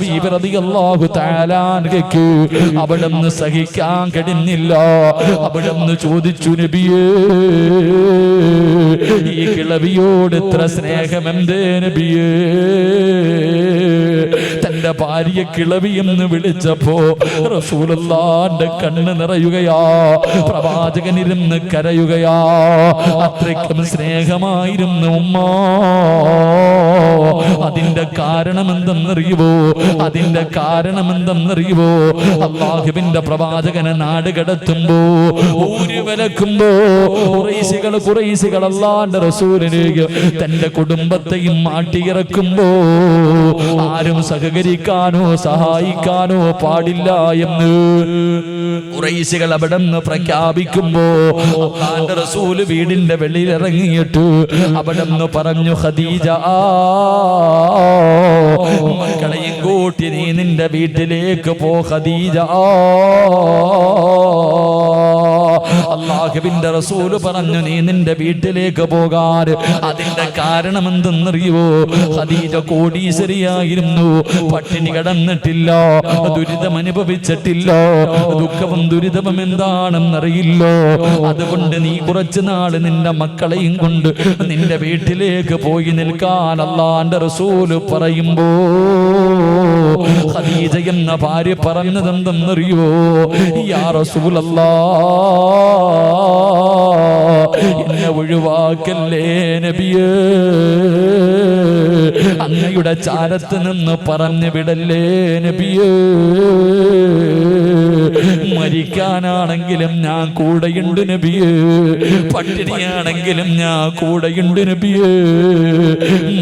ബീബി റളിയല്ലാഹു തആല അൻഹയ്ക്ക് അവിടുന്ന് സഹിക്കാൻ കഴിഞ്ഞില്ല. അവിടുന്ന് ചോദിച്ചു, നബിയേ, ഈ കിളവിയോട് ഇത്ര സ്നേഹം എന്തേ നബിയേ? തന്റെ ഭാര്യ കിളവി എന്ന് വിളിച്ചപ്പോ റസൂലുള്ളാഹിന്റെ കണ്ണ് നിറയുകയാ, പ്രവാചകൻ ഇരുന്ന് കരയുകയാ. അത്രയ്ക്കും സ്നേഹമായിരുന്നു ഉമ്മ. അതിന്റെ കാരണം എന്തെന്നറിയുവോ? അതിന്റെ കാരണം എന്തെന്നറിയുവോ? അല്ലാഹുവിന്റെ പ്രവാചകനെ നാട് കടത്തുമ്പോ, ഊര് വിലക്കുമ്പോ ഖുറൈശികൾ അല്ലാഹുവിന്റെ റസൂലിലേക്ക് തന്റെ കുടുംബത്തെയും മാട്ടിയിറക്കുമ്പോ ആരും സഹകരിക്കാനോ സഹായിക്കാനോ പാടില്ല എന്ന് ഖുറൈശികൾ അവിടെ നിന്ന് പ്രഖ്യാപിക്കുമ്പോ അല്ലാഹുവിന്റെ റസൂൽ വീടിന്റെ വെളിയിൽ ഇറങ്ങിയിട്ട് അവിടെ നിന്ന് പറഞ്ഞു, ഖദീജ, മക്കളെയും കൂട്ടി നീ നിന്റെ വീട്ടിലേക്ക് പോ ഖദീജ. അല്ലാഹുവിന്റെ റസൂല് പറഞ്ഞു, നീ നിന്റെ വീട്ടിലേക്ക് പോകാൻ. അതിന്റെ കാരണം എന്തെന്നറിയുവോ? ഖദീജ കോടീശ്വരിയായിരുന്നു. പട്ടിണി കിടന്നിട്ടില്ല, ദുരിതം അനുഭവിച്ചിട്ടില്ല. ദുഃഖവും ദുരിതവും എന്താണെന്നറിയില്ല. അതുകൊണ്ട് നീ കുറച്ചു നാള് നിന്റെ മക്കളെയും കൊണ്ട് നിന്റെ വീട്ടിലേക്ക് പോയി നിൽക്കാൻ അല്ലാഹുവിന്റെ റസൂല് പറയുമ്പോ ഖദീജ എന്ന ഭാര്യ പറഞ്ഞതെന്തെന്നറിയോ? യാ റസൂലല്ലാഹ്, എന്നെ ഒഴിവാക്കല്ലേ നബിയേ, അങ്ങയുടെ ചാരത്ത് നിന്ന് പറഞ്ഞു വിടല്ലേ നബിയേ. മരിക്കാനാണെങ്കിലും ഞാൻ കൂടെയുണ്ട് നബിയേ, പട്ടിണിയാണെങ്കിലും ഞാൻ കൂടെയുണ്ട് നബിയേ.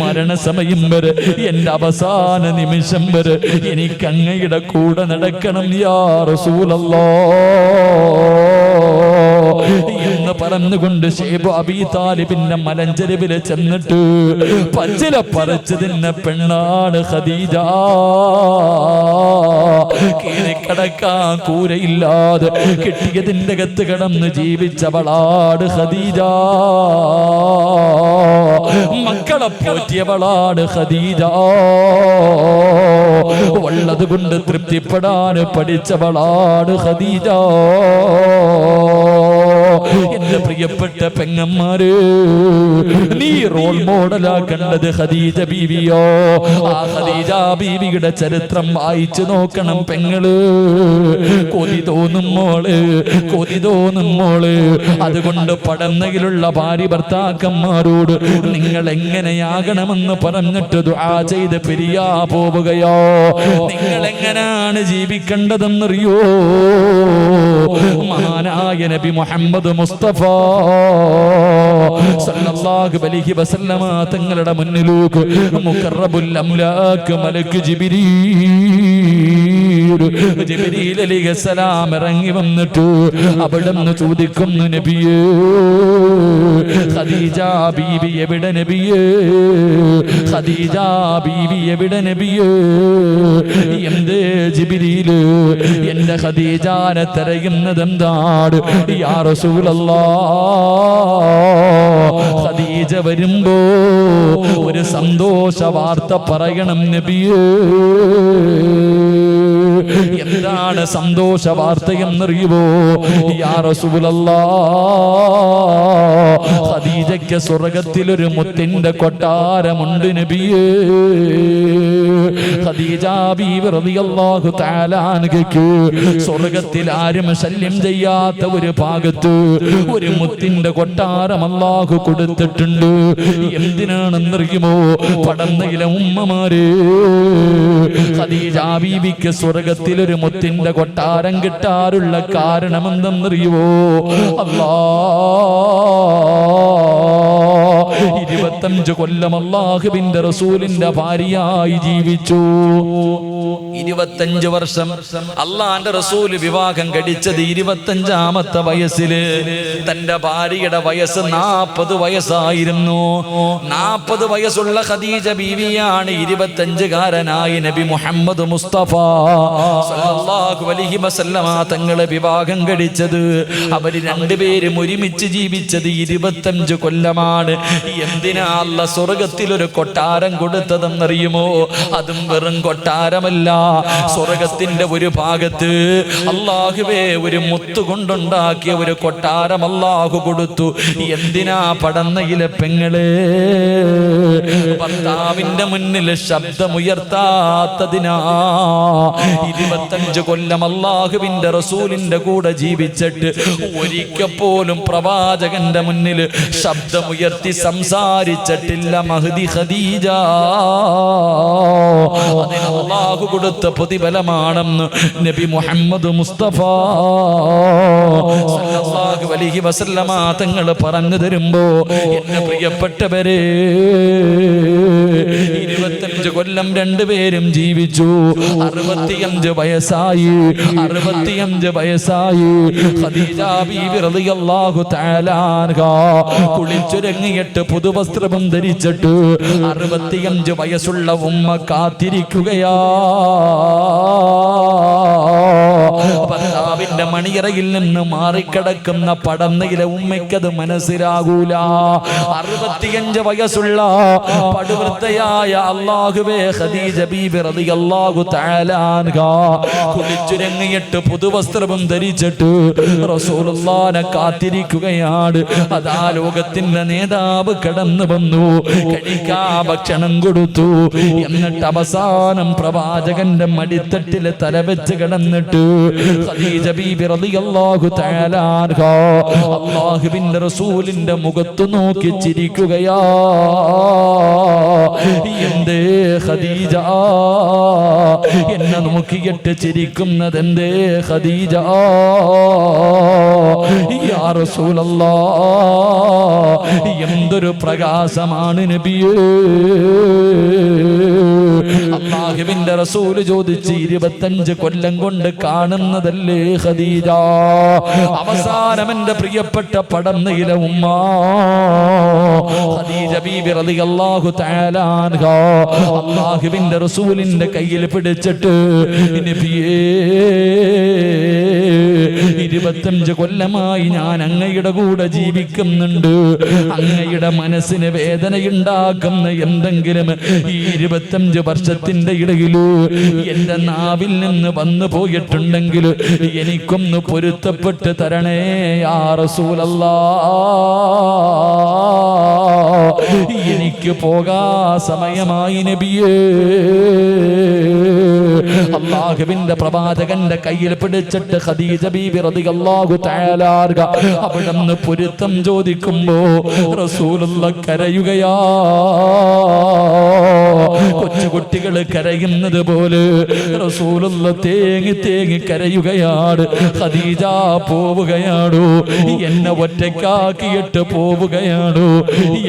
മരണസമയം വരെ, എന്റെ അവസാന നിമിഷം വരെ എനിക്ക് അങ്ങയുടെ കൂടെ നടക്കണം യാ റസൂലല്ലാഹ് എന്ന് പറഞ്ഞുകൊണ്ട് ശൈബ് അബീ താലിബിന്റെ മലഞ്ചെരുവില് ചെന്നിട്ട് പച്ചില പറിച്ചു തിന്ന പെണ്ണാണ് ഖദീജ. കീറിക്കടക്കാൻ കൂരയില്ലാതെ കിട്ടിയതിന്റെ അകത്ത് കിടന്ന് ജീവിച്ചവളാണ് ഖദീജ. മക്കളെ പോറ്റിയവളാണ് ഖദീജ. ഉള്ളത് കൊണ്ട് തൃപ്തിപ്പെടാൻ പഠിച്ചവളാണ് ഖദീജ. എന്റെ പ്രിയപ്പെട്ട പെങ്ങന്മാര്, നീ റോൾ മോഡലാക്കേണ്ടത് ഖദീജ ബീവിയോ? ആ ഖദീജ ബീവിയുടെ ചരിത്രം വായിച്ചു നോക്കണം പെങ്ങള്. കൊതി തോന്നും മോള്, കൊതി തോന്നും മോള്. അതുകൊണ്ട് പടന്നയിലുള്ള ഭാര്യ ഭർത്താക്കന്മാരോട് നിങ്ങൾ എങ്ങനെയാകണമെന്ന് പറഞ്ഞിട്ട് ദുആ ചെയ്ത് പിരിയാ പോവുകയോ? നിങ്ങൾ എങ്ങനെയാണ് ജീവിക്കേണ്ടതെന്നറിയോ? മഹാനായ നബി മുഹമ്മദ് മുസ്തഫ സല്ലല്ലാഹു അലൈഹി വസല്ലമ തങ്ങളുടെ മുന്നിലേക്ക് മുഖറബുൽ അംലാക്ക് മലക്ക് ജിബ്രീൽ അലൈഹിസ്സലാം ഇറങ്ങി വന്നിട്ട് അവിടുന്ന് ചോദിക്കുന്നു, നബിയേ, ഖദീജ ബീവി എവിടെ നബിയേ? ഖദീജ ബീവി എവിടെ നബിയേ? എന്തേ ജിബ്രീൽ എന്റെ ഖദീജാനെ തിരയുന്നതെന്താണ് യാ റസൂലല്ലാഹ്? ഖദീജ വരുമ്പോ ഒരു സന്തോഷ വാർത്ത പറയണം നബിയേ. എന്താണ് സന്തോഷ വാർത്തയെന്നറിയുമോ? യാ റസൂലല്ലാഹ്, ഖദീജയ്ക്ക് സ്വർഗ്ഗത്തിലൊരു മുത്തിന്റെ കൊട്ടാരമുണ്ട് നബിയേ. ഖദീജ ബീവി റളിയല്ലാഹു തആല അൻഹയ്ക്ക് സ്വർഗ്ഗത്തിൽ ആരും ശല്യം ചെയ്യാത്ത ഒരു ഭാഗത്ത് ഒരു മുത്തിന്റെ കൊട്ടാരം അല്ലാഹു കൊടുത്തിട്ടുണ്ട്. എന്തിനാണെന്നറിയുമോ? പടന്നയിലെ ഉമ്മമാരെ, ഖദീജ ബീവിക്ക് സ്വർഗ്ഗത്തിൽ ഒരു മുത്തിന്റെ കൊട്ടാരം കിട്ടാറുള്ള കാരണം എന്തെന്നറിയുമോ? അല്ലാഹ് 25 കൊല്ലം അല്ലാഹുവിന്റെ റസൂലിന്റെ ഭാര്യയായി ജീവിച്ചു. 25 വർഷം അള്ളാന്റെ റസൂല് വിവാഹം കഴിച്ചത് 25ാമത്തെ വയസ്സില്. തന്റെ ഭാര്യയുടെ വയസ്സ് 40 വയസ്സായിരുന്നു. 40 വയസ്സുള്ള ഖദീജ ബീവിയാണ് 25കാരനായി നബി മുഹമ്മദ് മുസ്തഫ സല്ലല്ലാഹു അലൈഹി വസല്ലമ തങ്ങളെ വിവാഹം കഴിച്ചത്. അവര് രണ്ടുപേരും ഒരുമിച്ച് ജീവിച്ചത് 25 കൊല്ലമാണ്. എന്തിനാ അല്ലാഹ് സ്വർഗ്ഗത്തിൽ ഒരു കൊട്ടാരം കൊടുത്തതെന്നറിയുമോ? അതും വെറും കൊട്ടാരമല്ല, സ്വർഗ്ഗത്തിന്റെ ഒരു ഭാഗത്ത് അല്ലാഹുവേ ഒരു മുത്തുകൊണ്ടുണ്ടാക്കിയ ഒരു കൊട്ടാരം അല്ലാഹു കൊടുത്തു. എന്തിനാ? പടന്നയിലെ പെങ്ങളെ, ഭർത്താവിന്റെ മുന്നിൽ ശബ്ദമുയർത്താത്തതിനാ. 25 കൊല്ലം അല്ലാഹുവിന്റെ റസൂലിന്റെ കൂടെ ജീവിച്ചിട്ട് ഒരിക്കൽ പോലും പ്രവാചകന്റെ മുന്നിൽ ശബ്ദമുയർത്തി സംസാരിച്ചിട്ടില്ല മഹദി ഖദീജ. അതിന് അല്ലാഹു കൊടുത്ത പ്രതിഫലമാണെന്ന് നബി മുഹമ്മദ് മുസ്തഫ സല്ലല്ലാഹു അലൈഹി വസല്ലമ തങ്ങൾ പറഞ്ഞു തരുമ്പോ, എന്റെ പ്രിയപ്പെട്ടവരെ, 25 കൊല്ലം രണ്ടുപേരും ജീവിച്ചു. 65 വയസ്സായി. 65 വയസ്സായി ഖദീജ ബീവി റളിയല്ലാഹു തആല അൻഹാ കുളിച്ചൊരുങ്ങിയിട്ട് പുതുവസ്ത്രം ധരിച്ചിട്ട് 65 വയസ്സുള്ള ഉമ്മ കാത്തിരിക്കുകയാ. ഭർത്താവിന്റെ മണിയറയിൽ നിന്ന് മാറിക്കിടക്കുന്ന പടന്നയിലെ ഉമ്മയ്ക്കത് മനസ്സിലാകൂല. 65 വയസ്സുള്ള പടുവൃത്തയായ അല്ലാഹുവേ ഖദീജ ബീബി റളിയല്ലാഹു തആല അൻഹാ കുളിച്ചുരങ്ങിയിട്ട് പുതുവസ്ത്രം ധരിച്ചിട്ട് റസൂലുള്ളാഹിനെ കാത്തിരിക്കുകയാണ്. അതാ ലോകത്തിന്റെ നേതാവ് കടന്നു വന്നു, കഴിക്കാ ഭക്ഷണം കൊടുത്തു. എന്നിട്ട് അവസാനം പ്രവാചകന്റെ മടിത്തട്ടിൽ തലവെച്ച് കിടന്നിട്ട് ഖദീജ ബീബി റളിയല്ലാഹു തആല അൻഹാ അല്ലാഹുവിന്റെ റസൂലിന്റെ മുഖത്ത് നോക്കി ചിരിക്കുകയാ. എന്തേ ഖദീജ എന്നെ നോക്കിയിട്ട് ചിരിക്കുന്നത്? എന്തേ ഖദീജ? യാ റസൂലല്ലാഹ്, എന്തൊരു പ്രകാശമാണ് നബിയേ. അല്ലാഹുവിന്റെ റസൂൽ ചോദിച്ച്, 25 കൊല്ലം കൊണ്ട് കാണുന്നതല്ലേ ഖദീജ? അവസാനം എന്റെ പ്രിയപ്പെട്ട പടന്നയിലെ ഉമ്മ ഖദീജ ബീബി റളിയല്ലാഹു തആല അൻഹാ അല്ലാഹുവിന്റെ റസൂലിന്റെ കയ്യിൽ പിടിച്ചിട്ട്, നബിയേ, 25 കൊല്ലമായി ഞാൻ അങ്ങയുടെ കൂടെ ജീവിക്കുന്നുണ്ട്. അങ്ങയുടെ മനസ്സിന് വേദനയുണ്ടാക്കുന്ന എന്തെങ്കിലും ഈ 25 വർഷത്തിന്റെ ഇടയിൽ എന്റെ നാവിൽ നിന്ന് വന്നു പോയിട്ടുണ്ടെങ്കിൽ എനിക്കൊന്ന് പൊരുത്തപ്പെട്ട് തരണേ യാ റസൂലല്ലാഹ്. എനിക്ക് പോകാ സമയമായി നബിയേ. അല്ലാഹുവിന്റെ പ്രവാചകന്റെ കയ്യിൽ പിടിച്ചിട്ട് ഖദീജ ബീബി റളിയല്ലാഹു തആല അൻഹാ അവിടുന്ന് പൊരുത്തം ചോദിക്കുമ്പോ റസൂലുള്ളാഹ് കരയുകയാ. കൊച്ചുകുട്ടികൾ കരയുന്നത് പോലെ റസൂലുള്ളാഹ് തേങ്ങി തേങ്ങി കരയുകയാണ്. ഖദീജ പോവുകയാണോ? എന്നെ ഒറ്റയ്ക്കാക്കിയിട്ട് പോവുകയാണോ?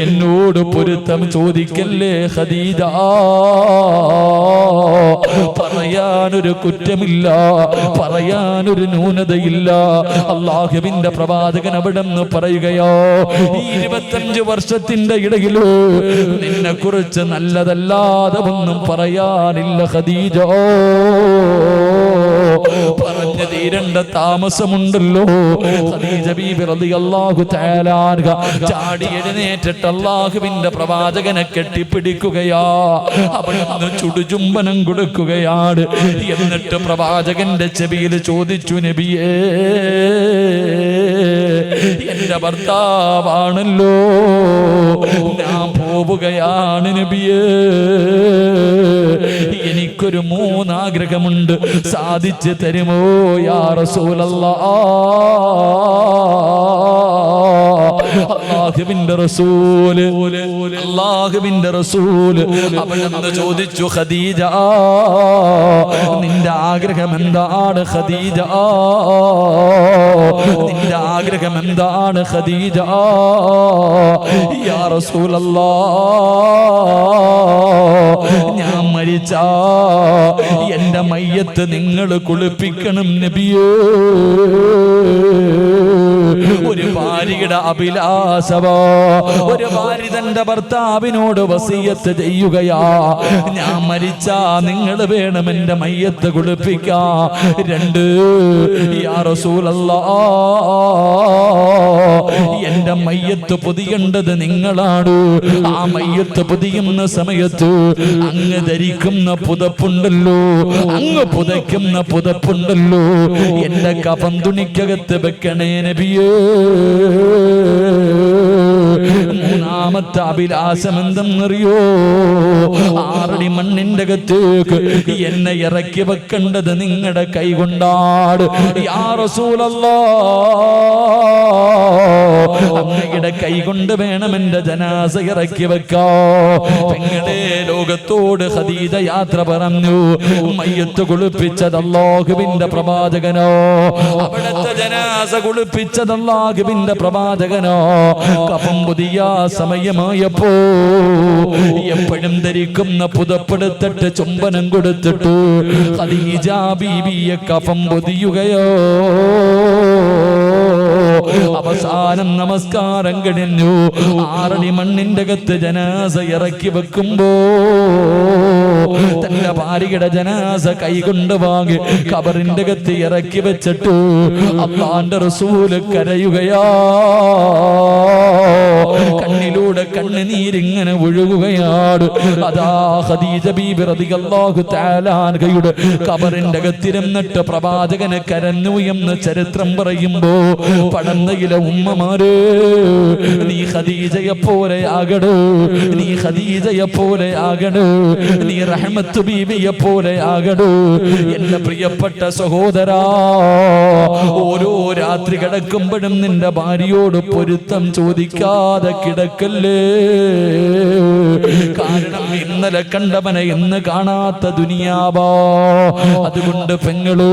എന്നോട് പൊരുത്തം ചോദിക്കല്ലേ ഖദീജ. പറയാനൊരു കുറ്റമില്ല, പറയാനൊരു ന്യൂനതയില്ല. അല്ലാഹുവിന്റെ പ്രവാചകൻ അവിടുന്ന് പറയുകയോ, 25 വർഷത്തിന്റെ ഇടയിൽ നിന്നെ കുറിച്ച് നല്ലതല്ലാതെ ഒന്നും പറയാനില്ല ഖദീജ. പറഞ്ഞത് തീരേണ്ട താമസമുണ്ടല്ലോ. ഖദീജ ബീബി റളിയല്ലാഹു തആല അൻഹ ചാടി എഴുന്നേറ്റിട്ട് അല്ലാഹുവിന്റെ പ്രവാചകനെ കെട്ടിപ്പിടിക്കുകയാ. അവിടുന്ന് ചുടുചുംബനം കൊടുക്കുകയാണ്. എന്നിട്ട് പ്രവാചകന്റെ ചെവിയിൽ ചോദിച്ചു, നബിയേ, എന്റെ ഭർത്താവാണല്ലോ, ഞാൻ പോവുകയാണ് നബിയേ. എനിക്കൊരു 3 ആഗ്രഹമുണ്ട്, സാധിച്ചു തരുമോ യാ റസൂലല്ലാഹ്? അല്ലാഹുവിന്റെ റസൂല് അവിടുന്ന് ചോദിച്ചു, ഖദീജ, നിന്റെ ആഗ്രഹം എന്താണ് ഖദീജ? നിന്റെ ആഗ്രഹം എന്താണ് ഖദീജ? യാ റസൂലല്ലാഹ്, ഞാൻ മരിച്ചാ എന്റെ മയ്യത്ത് നിങ്ങൾ കുളിപ്പിക്കണം നബിയേ. ഒരു ഭാര്യയുടെ അഭിലാഷമോ, ഒരു ഭാര്യ തന്റെ ഭർത്താവിനോട് വസിയത്ത് ചെയ്യുകയാ, ഞാൻ മരിച്ചാ നിങ്ങൾ വേണം എന്റെ മയ്യത്ത് കുളിപ്പിക്കാൻ. 2, യാ റസൂലല്ലാഹ്, എന്റെ മയ്യത്ത് പൊതിയേണ്ടത് നിങ്ങളാണ്. ആ മയ്യത്ത് പൊതിയുന്ന സമയത്ത് അങ്ങ് ധരിക്കുന്ന പുതപ്പുണ്ടല്ലോ, അങ്ങ് പുതയ്ക്കുന്ന പുതപ്പുണ്ടല്ലോ, എന്റെ കഫൻ തുണിക്കകത്ത് വെക്കണേ നബിയേ. 3ാമത്തെ അഭിലാഷം എന്തെന്നറിയോ? 6 അടി മണ്ണിന്റെ അകത്തേക്ക് എന്നെ ഇറക്കി വെക്കേണ്ടത് നിങ്ങളുടെ കൈ കൊണ്ടാണ്. യാ റസൂലല്ലാഹ്, അങ്ങയുടെ കൈ കൊണ്ട് വേണം എന്റെ ജനാസ ഇറക്കി വെക്കാ. പെങ്ങളെ, ലോകത്തോട് ഖദീജ യാത്ര പറഞ്ഞു. മയ്യത്ത് കുളിപ്പിച്ചത് അല്ലാഹുവിന്റെ പ്രവാചകനോ, അവിടുത്തെ ജനാസ കുളിപ്പിച്ചത് അല്ലാഹുവിന്റെ പ്രവാചകനോ. കഫൻ പുതിയ സമയമായപ്പോ എപ്പോഴും ധരിക്കുന്ന പുതപ്പെടുത്തിട്ട് ചുംബനം കൊടുത്തിട്ട് ഖദീജ ബീവിയെ കഫൻ പൊതിയുകയോ. അവസാനം നമസ്കാരം കഴിഞ്ഞു. 6 അടി മണ്ണിന്റെ അകത്ത് ജനാസ ഇറക്കി വെക്കുമ്പോ തന്റെ ഭാര്യയുടെ ജനാസ കൈകൊണ്ട് വാങ്ങി ഖബറിന്റെ അകത്ത് ഇറക്കി വെച്ചിട്ട് അല്ലാഹുവിന്റെ റസൂല് കരയുകയാ. കണ്ണിലൂടെ കണ്ണുനീരിങ്ങനെ ഒഴുകുകയാണ്. അതാ ഖദീജ ബീബി റളിയല്ലാഹു തആല അൻഹയുടെ ഖബറിന്റെ അകത്തിരുന്നിട്ട് പ്രവാചകനെ കരഞ്ഞു എന്ന് ചരിത്രം പറയുമ്പോ, പടന്നയിലെ ഉമ്മമാരെ, നീ ഖദീജയെ പോലെ ആകണോ, നീ ഖദീജയെ പോലെ ആകണോ, നീ റഹ്മത്ത് ബീവിയെ പോലെ ആകണോ. എന്റെ പ്രിയപ്പെട്ട സഹോദരാ, ഓരോ രാത്രി കിടക്കുമ്പോഴും നിന്റെ ഭാര്യയോട് പൊരുത്തം ചോദിക്കാതെ കിടക്കല്ലേ. കാരണം ഇന്നലെ കണ്ടവനെ ഇന്ന് കാണാത്ത ദുനിയാവാ. അതുകൊണ്ട് പെങ്ങള്,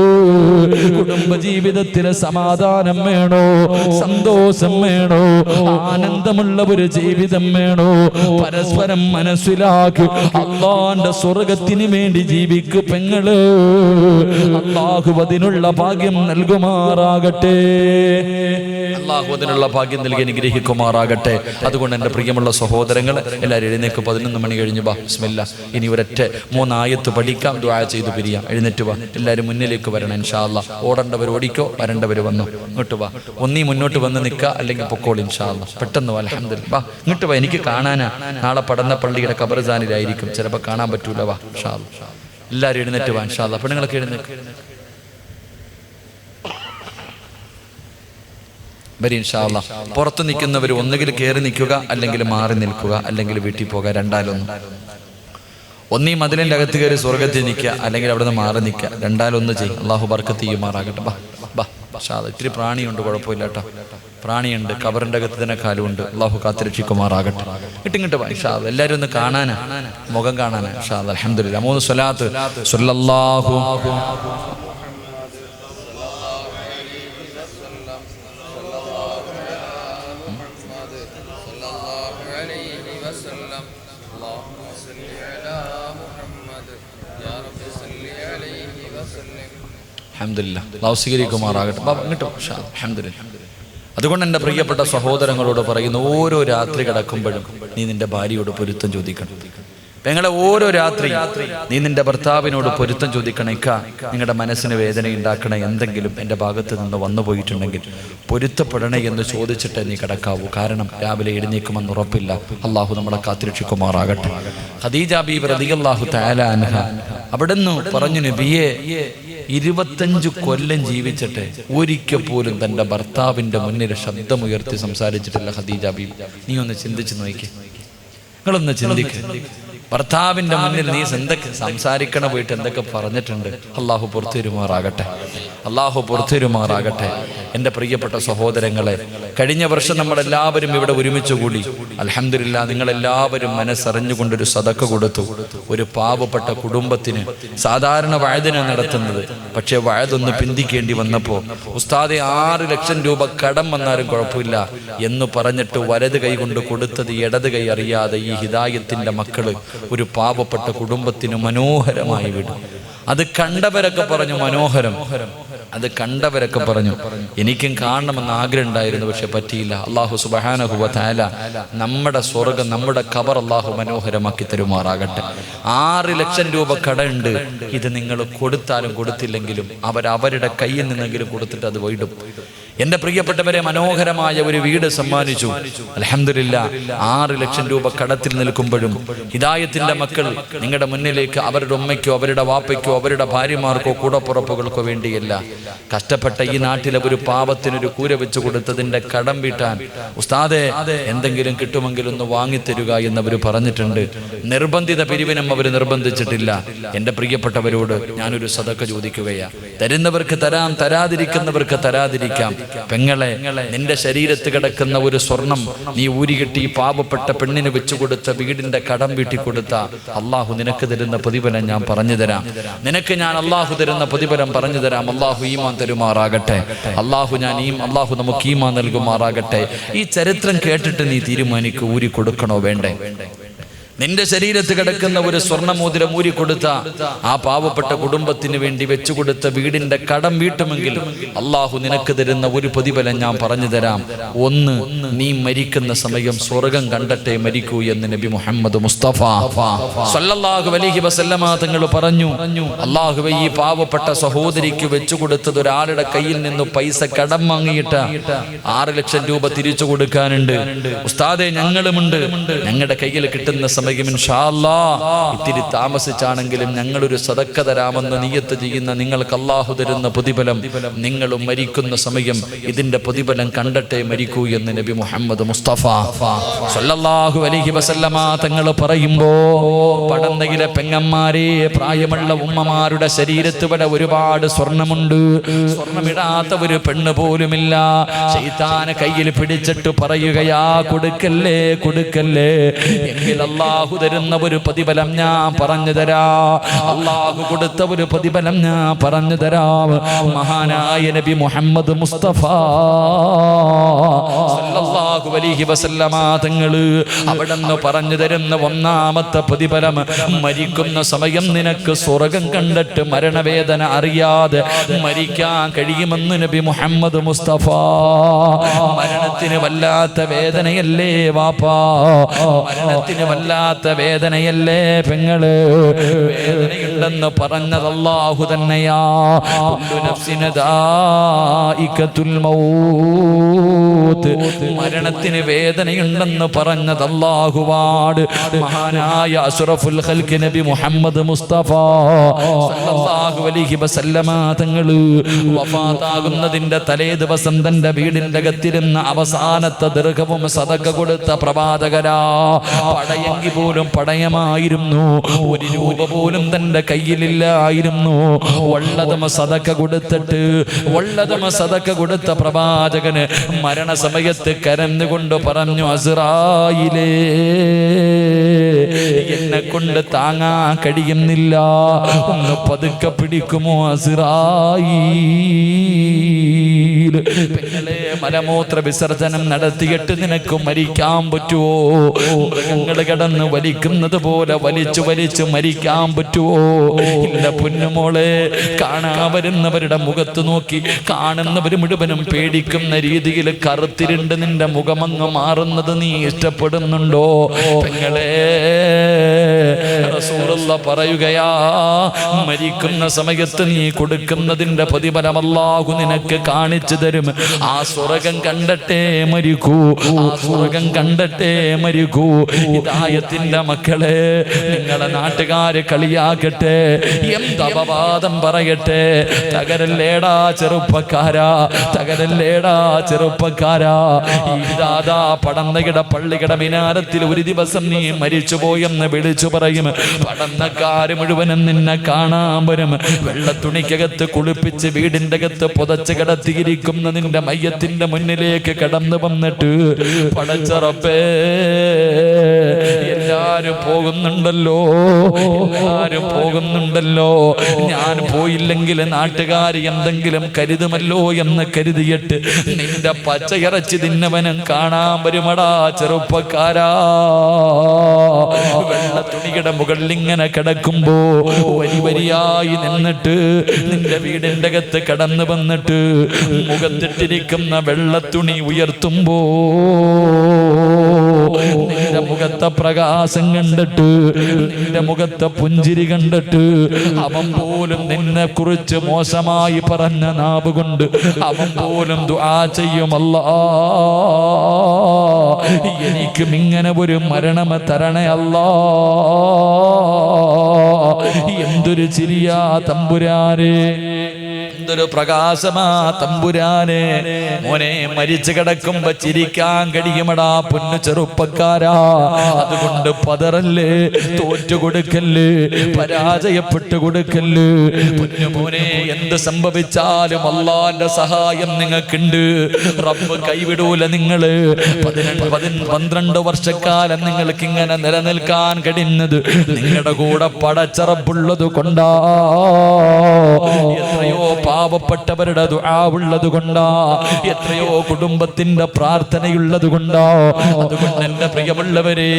കുടുംബജീവിതത്തിന് സമാധാനം വേണോ, സന്തോഷം വേണോ, ആനന്ദമുള്ള ഒരു ജീവിതം വേണോ? പരസ്പരം മനസ്സിലാക്കി അല്ലാഹുവിന്റെ സ്വർഗത്തിന് വേണ്ടി ജീവിക്കു പെങ്ങള്. അല്ലാഹു അതിനുള്ള ഭാഗ്യം നൽകുമാറാകട്ടെ. അല്ലാഹു അതിനുള്ള ഭാഗ്യം നൽകി അനുഗ്രഹിക്കുമാറാകട്ടെ. അതുകൊണ്ട് എൻ്റെ പ്രിയമുള്ള സഹോദരങ്ങൾ, എല്ലാവരും എഴുന്നേക്ക്. 11 മണി കഴിഞ്ഞു. ബാ, ബിസ്മില്ലാ. ഇനി ഒരൊറ്റ 3 ആയത്ത് പഠിക്കാം, ദുആ ചെയ്ത് പിരിയാം. എഴുന്നേറ്റ് വാ, എല്ലാവരും മുന്നിലേക്ക് വരണം ഇൻഷാ അല്ലാഹ്. ഓടേണ്ടവർ ഓടിക്കോ, വരേണ്ടവർ വന്നു. ഇങ്ങോട്ട് വാ, ഒന്നീ മുന്നോട്ട് വന്ന് നിൽക്കുക, അല്ലെങ്കിൽ പൊക്കോളി ഇൻഷാ അല്ലാഹ്. പെട്ടെന്ന് വാ, അൽഹംദുലില്ലാ. വാ, ഇങ്ങോട്ട് വാ, എനിക്ക് കാണാനാ. നാളെ പടന്ന പള്ളിയുടെ ഖബർസ്ഥാനിലായിരിക്കും, ചിലപ്പോൾ കാണാൻ പറ്റൂല. വാ ഇൻഷാ അല്ലാഹ്. എല്ലാവരും എഴുന്നേറ്റ് വാ ഇൻഷാ അല്ലാഹ്. പെണ്ണുങ്ങളൊക്കെ എഴുന്നേക്ക്. വരി ഇൻഷാ അല്ലാഹ്. പുറത്ത് നിൽക്കുന്നവർ ഒന്നുകിൽ കയറി നിൽക്കുക, അല്ലെങ്കിൽ മാറി നിൽക്കുക, അല്ലെങ്കിൽ വീട്ടിൽ പോകുക. രണ്ടാലൊന്നും. ഒന്നീ മതിലിൻ്റെ അകത്ത് കയറി സ്വർഗത്തിൽ നിൽക്കുക, അല്ലെങ്കിൽ അവിടെ നിന്ന് മാറി നിൽക്കുക. രണ്ടാലൊന്ന് ചെയ്യും. അള്ളാഹു ബർക്കത്ത് ചെയ്യുമാറാകട്ടെ. ബാ ബാ ഇൻഷാ അല്ലാഹ്. ഇത്തിരി പ്രാണിയുണ്ട്, കുഴപ്പമില്ല കേട്ടോ. പ്രാണിയുണ്ട്, ഖബറിൻ്റെ അകത്ത് തന്നെ കാലുണ്ട്. അള്ളാഹു കാത്തിരക്ഷിക്കുമാറാകട്ടെ. ഇട്ടിങ്ങോട്ട് വാ ഇൻഷാ അല്ലാഹ്. എല്ലാവരും ഒന്ന് കാണാനാ, മുഖം കാണാനാ ഇൻഷാ അല്ലാഹ്. അൽഹംദുലില്ലാ. 3 സ്വലാത്ത്. സ്വല്ലല്ലാഹു അൽഹംദുലില്ലാ. അല്ലാഹു സ്വീകരിക്കുമാറാകട്ടെ. അങ്ങോട്ട് അൽഹംദുലില്ലാ. അതുകൊണ്ട് എൻ്റെ പ്രിയപ്പെട്ട സഹോദരങ്ങളോട് പറയുന്നു, ഓരോ രാത്രി കിടക്കുമ്പോഴും നീ നിന്റെ ഭാര്യയോട് പൊരുത്തം ചോദിക്കണം. പെങ്ങളെ, ഓരോ രാത്രി നീ നിന്റെ ഭർത്താവിനോട് പൊരുത്തം ചോദിക്കണേ. നിങ്ങളുടെ മനസ്സിന് വേദന ഉണ്ടാക്കണേ, എന്തെങ്കിലും എൻ്റെ ഭാഗത്ത് നിന്ന് വന്നു പോയിട്ടുണ്ടെങ്കിൽ പൊരുത്തപ്പെടണേ എന്ന് ചോദിച്ചിട്ടേ നീ കിടക്കാവൂ. കാരണം രാവിലെ എഴുന്നേക്കുമെന്ന് ഉറപ്പില്ല. അള്ളാഹു നമ്മളെ കാത്തിരക്ഷിക്കുമാറാകട്ടെ. ഖദീജ ബീവി റളിയല്ലാഹു തആല അൻഹ അവിടുന്ന് പറഞ്ഞു, നബിയേ, 25 കൊല്ലം ജീവിച്ചിട്ട് ഒരിക്കൽ പോലും തൻ്റെ ഭർത്താവിൻ്റെ മുന്നിൽ ശബ്ദമുയർത്തി സംസാരിച്ചിട്ടില്ല ഖദീജ ബീവി. നീ ഒന്ന് ചിന്തിച്ചു നോക്കി, നിങ്ങളൊന്ന് ചിന്തിക്കുക. ഭർത്താവിൻ്റെ മുന്നിൽ നീ എന്തൊക്കെ സംസാരിക്കണ പോയിട്ട് എന്തൊക്കെ പറഞ്ഞിട്ടുണ്ട്. അള്ളാഹു പുറത്തുവരുമാറാകട്ടെ, അള്ളാഹു പുറത്തുവരുമാറാകട്ടെ. എൻ്റെ പ്രിയപ്പെട്ട സഹോദരങ്ങളെ, കഴിഞ്ഞ വർഷം നമ്മളെല്ലാവരും ഇവിടെ ഒരുമിച്ച് കൂടി. അൽഹംദുലില്ലാ, നിങ്ങളെല്ലാവരും മനസ്സറിഞ്ഞുകൊണ്ടൊരു സദക്ക കൊടുത്തു. ഒരു പാവപ്പെട്ട കുടുംബത്തിന് സാധാരണ വഅദിനാണ് നടത്തുന്നത്. പക്ഷേ വഅദൊന്ന് പിന്തിക്കേണ്ടി വന്നപ്പോൾ ഉസ്താദെ 6 ലക്ഷം രൂപ കടം വന്നാലും കുഴപ്പമില്ല എന്ന് പറഞ്ഞിട്ട് വലത് കൈ കൊണ്ട് കൊടുത്തത് ഇടത് കൈ അറിയാതെ ഈ ഹിദായത്തിൻ്റെ മക്കള് ഒരു പാവപ്പെട്ട കുടുംബത്തിന് മനോഹരമായി വിടും. അത് കണ്ടവരൊക്കെ പറഞ്ഞു മനോഹരം. അത് കണ്ടവരൊക്കെ പറഞ്ഞു എനിക്കും കാണണമെന്ന് ആഗ്രഹം ഉണ്ടായിരുന്നു, പക്ഷെ പറ്റിയില്ല. അല്ലാഹു സുബ്ഹാനഹു വ തആല നമ്മുടെ സ്വർഗ്ഗം, നമ്മുടെ ഖബർ അല്ലാഹു മനോഹരമാക്കി തരുമാറാകട്ടെ. 6 ലക്ഷം രൂപ കടമുണ്ട്. ഇത് നിങ്ങൾ കൊടുത്താലും കൊടുത്തില്ലെങ്കിലും അവരുടെ കയ്യിൽ നിന്നെങ്കിലും കൊടുത്തിട്ട് അത് വീടും. എൻ്റെ പ്രിയപ്പെട്ടവരെ, മനോഹരമായ ഒരു വീട് സമ്മാനിച്ചു. അൽഹംദുലില്ലാ, 6 ലക്ഷം രൂപ കടത്തിൽ നിൽക്കുമ്പോഴും ഹിദായത്തിന്റെ മക്കൾ നിങ്ങളുടെ മുന്നിലേക്ക് അവരുടെ ഉമ്മയ്ക്കോ അവരുടെ വാപ്പയ്ക്കോ അവരുടെ ഭാര്യമാർക്കോ കൂടപ്പുറപ്പുകൾക്കോ വേണ്ടിയല്ല, കഷ്ടപ്പെട്ട ഈ നാട്ടിലെ ഒരു പാപത്തിനൊരു കൂര വെച്ച് കൊടുത്തതിന്റെ കടം വീട്ടാൻ ഉസ്താദെ എന്തെങ്കിലും കിട്ടുമെങ്കിൽ ഒന്ന് വാങ്ങിത്തരുക എന്നവർ പറഞ്ഞിട്ടുണ്ട്. നിർബന്ധിത പിരിവിനും അവർ നിർബന്ധിച്ചിട്ടില്ല. എൻ്റെ പ്രിയപ്പെട്ടവരോട് ഞാനൊരു സദക്ക ചോദിക്കുകയാണ്. തരുന്നവർക്ക് തരാം, തരാതിരിക്കുന്നവർക്ക് തരാതിരിക്കാം. പെങ്ങളെ, നിന്റെ ശരീരത്ത് കിടക്കുന്ന ഒരു സ്വർണം നീ ഊരികെട്ടി പാവപ്പെട്ട പെണ്ണിന് വെച്ചു കൊടുത്ത വീടിന്റെ കടം വീട്ടി കൊടുത്ത അള്ളാഹു നിനക്ക് തരുന്ന പ്രതിഫലം ഞാൻ പറഞ്ഞു തരാം. നിനക്ക് ഞാൻ അള്ളാഹു തരുന്ന പ്രതിഫലം പറഞ്ഞു തരാം. അള്ളാഹു ഈമാൻ തരുമാറാകട്ടെ. അള്ളാഹു നമുക്ക് ഈമാൻ നൽകുമാറാകട്ടെ. ഈ ചരിത്രം കേട്ടിട്ട് നീ തീരുമാനിക്കൂ, ഊരി കൊടുക്കണോ വേണ്ടേ? നിന്റെ ശരീരത്ത് കിടക്കുന്ന ഒരു സ്വർണ്ണമോതിരം ഊരി കൊടുത്ത ആ പാവപ്പെട്ട കുടുംബത്തിന് വേണ്ടി വെച്ചുകൊടുത്ത വീടിന്റെ കടം വീട്ടുമെങ്കിൽ അള്ളാഹു നിനക്ക് തരുന്ന ഒരു പ്രതിഫലം ഞാൻ പറഞ്ഞു തരാം. ഒന്ന്, നീ മരിക്കുന്ന സമയം സ്വർഗം കണ്ടട്ടെ മരിക്കൂ എന്ന് നബി മുഹമ്മദ് മുസ്തഫ സല്ലല്ലാഹു അലൈഹി വസല്ലമ തങ്ങൾ പറഞ്ഞു. അള്ളാഹുവേ, ഈ പാവപ്പെട്ട സഹോദരിക്ക് വെച്ചുകൊടുത്തത് ഒരാളുടെ കയ്യിൽ നിന്ന് പൈസ കടം വാങ്ങിയിട്ട് 6 ലക്ഷം രൂപ തിരിച്ചു കൊടുക്കാനുണ്ട്. ഉസ്താദെ, ഞങ്ങളുമുണ്ട്. ഞങ്ങളുടെ കയ്യിൽ കിട്ടുന്ന സമയം ഇൻഷാ അല്ലാഹ് ഇത്തിരി താമസിച്ചാണെങ്കിലും ഞങ്ങളൊരു സദക്ക തരാമെന്ന് നിയ്യത്ത് ചെയ്യുന്ന നിങ്ങൾക്ക് അല്ലാഹു തരുന്ന പ്രതിഫലം, നിങ്ങളും മരിക്കുന്ന സമയം ഇതിന്റെ പ്രതിഫലം കണ്ടട്ടെ മരിക്കൂ എന്ന് നബി മുഹമ്മദ് മുസ്തഫ സല്ലല്ലാഹു അലൈഹി വസല്ലമ തങ്ങൾ പറയുമ്പോ, പടന്നയിലെ പെങ്ങന്മാരെ, പ്രായമുള്ള ഉമ്മമാരുടെ ശരീരത്ത് വരെ ഒരുപാട് സ്വർണമുണ്ട്. സ്വർണമിടാത്ത ഒരു പെണ്ണ് പോലുമില്ല. ശൈത്താനെ കയ്യിൽ പിടിച്ചിട്ട് പറയുകയാ, കൊടുക്കല്ലേ കൊടുക്കല്ലേ, എങ്കിൽ അല്ലാഹു തരുന്ന ഒരു പ്രതിഫലം ഞാൻ പറഞ്ഞു തരാം. അല്ലാഹു കൊടുത്ത ഒരു പ്രതിഫലം ഞാൻ പറഞ്ഞു തരാം. മഹാനായ നബി മുഹമ്മദ് മുസ്തഫ സല്ലല്ലാഹു അലൈഹി വസല്ലമ തങ്ങൾ അവിടുന്ന് പറഞ്ഞു തരുന്ന ഒന്നാമത്തെ പ്രതിഫലം, മരിക്കുന്ന സമയം നിനക്ക് സ്വർഗ്ഗം കണ്ടിട്ട് മരണവേദന അറിയാതെ മരിക്കാൻ കഴിയുമെന്ന് നബി മുഹമ്മദ് മുസ്തഫ. മരണത്തിന് വല്ലാത്ത വേദനയല്ലേ വാപ്പാ, മരണത്തിന് വല്ലാത്ത വേദനയല്ലേ പെങ്ങള്. വേദനയുണ്ടെന്ന് പറഞ്ഞത് അല്ലാഹു തന്നെയാ. കുല്ലു നഫ്സിൻ ദായിഖത്തുൽ മൗത്ത്, മരണത്തിന് വേദനയുണ്ടെന്ന് പറഞ്ഞത് അല്ലാഹുവാണ്. മഹാനായ അഷ്റഫുൽ ഖൽഖ് നബി മുഹമ്മദ് മുസ്തഫ സല്ലല്ലാഹു അലൈഹി വസല്ലമ തങ്ങള് വഫാത്താകുന്നതിന്റെ തലേ ദിവസം തന്റെ വീടിന്റെ അകത്തിരുന്ന അവസാനത്തെ ദീർഘവും സദക്ക കൊടുത്ത പ്രവാചകരാ. പടയെങ്കിൽ പോലും പടയമായിരുന്നു. 1 രൂപ പോലും തന്റെ കയ്യിലില്ലായിരുന്നു. വള്ളതമ സദക്ക കൊടുത്ത പ്രവാചകന് മരണസമയത്ത് കരഞ്ഞുകൊണ്ട് പറഞ്ഞു, അസ്റായിലേ, എന്നെ കൊണ്ട് താങ്ങാൻ കഴിയുന്നില്ല, ഒന്ന് പതുക്കെ പിടിക്കുമോ അസ്റായീൽ. മലമൂത്ര വിസർജനം നടത്തിയിട്ട് നിനക്ക് മരിക്കാൻ പറ്റുമോ? മൃഗങ്ങൾ കിടന്ന് വലിക്കുന്നത് പോലെ വലിച്ചു വലിച്ചു മരിക്കാൻ പറ്റുമോ? ഇല്ല പൊന്നുമോളെ. കാണാൻ വരുന്നവരുടെ മുഖത്ത് നോക്കി കാണുന്നവർ മുഴുവനും പേടിക്കുന്ന രീതിയിൽ കറുത്തിരുണ്ട് നിന്റെ മുഖമങ്ങ് മാറുന്നത് നീ ഇഷ്ടപ്പെടുന്നുണ്ടോ? പെങ്ങളെ, റസൂലുള്ള പറയുകയാ, മരിക്കുന്ന സമയത്ത് നീ കൊടുക്കുന്നതിന്റെ പ്രതിഫലം അല്ലാഹു നിനക്ക് കാണിച്ചു തരും. ആ സ്വർഗം കണ്ടട്ടെ മരിക്കൂ, ആ സ്വർഗം കണ്ടട്ടെ മരിക്കൂ. ഹിദായത്തിന്റെ മക്കളെ, നിങ്ങളെ നാട്ടുകാര് കളിയാക്കട്ടെ, എന്ത് അപവാദം പറയട്ടെ, തകരല്ലേടാ ചെറുപ്പക്കാരാ, തകരല്ലേടാ ചെറുപ്പക്കാരാ. ഈ ദാദാ പടന്നകിട പള്ളികട മിനാരത്തിൽ ഒരു ദിവസം നീ മരിച്ചുപോയെന്ന് വിളിച്ചു പറയും. പടന്നക്കാര് മുഴുവനും നിന്നെ കാണാൻ വരും. വെള്ളത്തുണിക്കകത്ത് കുളിപ്പിച്ച് വീടിന്റെ അകത്ത് പുതച്ച് കിടത്തിയിരിക്കുന്ന നിന്റെ മയ്യത്തിന്റെ മുന്നിലേക്ക് കടന്നു വന്നിട്ട്, പടച്ച റബ്ബേ, എല്ലാരും പോകുന്നുണ്ടല്ലോ, എല്ലാരും പോകുന്നുണ്ടല്ലോ, ഞാൻ പോയില്ലെങ്കിൽ നാട്ടുകാർ എന്തെങ്കിലും കരുതുമല്ലോ എന്ന് കരുതിയിട്ട് നിന്റെ പച്ചയിറച്ചി തിന്നവനും കാണാൻ വരുമടാ ചെറുപ്പക്കാരാ. വെള്ള തുണിയുടെ മുകളിൽ ഇങ്ങനെ കിടക്കുമ്പോ വരി വരിയായി നിന്നിട്ട് നിന്റെ വീടിന്റെ അകത്ത് കടന്നു വന്നിട്ട് മുഖത്തിട്ടിരിക്കുന്ന വെള്ളത്തുണി ഉയർത്തുമ്പോ നിന്റെ മുഖത്തെ പ്രകാശം കണ്ടിട്ട്, നിന്റെ മുഖത്തെ പുഞ്ചിരി കണ്ടിട്ട് അവൻ പോലും നിന്നെ കുറിച്ച് മോശമായി പറഞ്ഞ നാവ് കൊണ്ട് അവൻ പോലും ദുആ ചെയ്യും, അല്ലാഹ് എനിക്കും ഇങ്ങനെ ഒരു മരണം തരണേ അല്ലാഹ്. എന്തൊരു ചിരിയാ തമ്പുരാനെ, എന്തൊരു പ്രകാശമാ തമ്പുരാനെ. മോനെ, മരിച്ചു കിടക്കുമ്പോ ചിരിക്കാൻ കഴിയുമടാ പൊന്നു ചെറുപ്പക്കാരാ. അതുകൊണ്ട് പതറല്ലേ, തോറ്റു കൊടുക്കല്ലേ, പരാജയപ്പെട്ടു കൊടുക്കല്ലേ. പൊന്നു മോനെ, എന്ത് സംഭവിച്ചാലും അള്ളാന്റെ സഹായം നിങ്ങൾക്കുണ്ട്. റബ്ബ് കൈവിടൂല നിങ്ങള്. 12 വർഷക്കാലം നിങ്ങൾക്ക് ഇങ്ങനെ നിലനിൽക്കാൻ കഴിയുന്നത് നിങ്ങളുടെ കൂടെ പടച്ച റബ്ബുള്ളത് കൊണ്ടാ. എത്രയോ പാവപ്പെട്ടവരുടെ ദുആ ഉള്ളത് കൊണ്ടാ, എത്രയോ കുടുംബത്തിന്റെ പ്രാർത്ഥനയുള്ളത് കൊണ്ടാ. അതുകൊണ്ട് എന്റെ പ്രിയമുള്ളവരെ,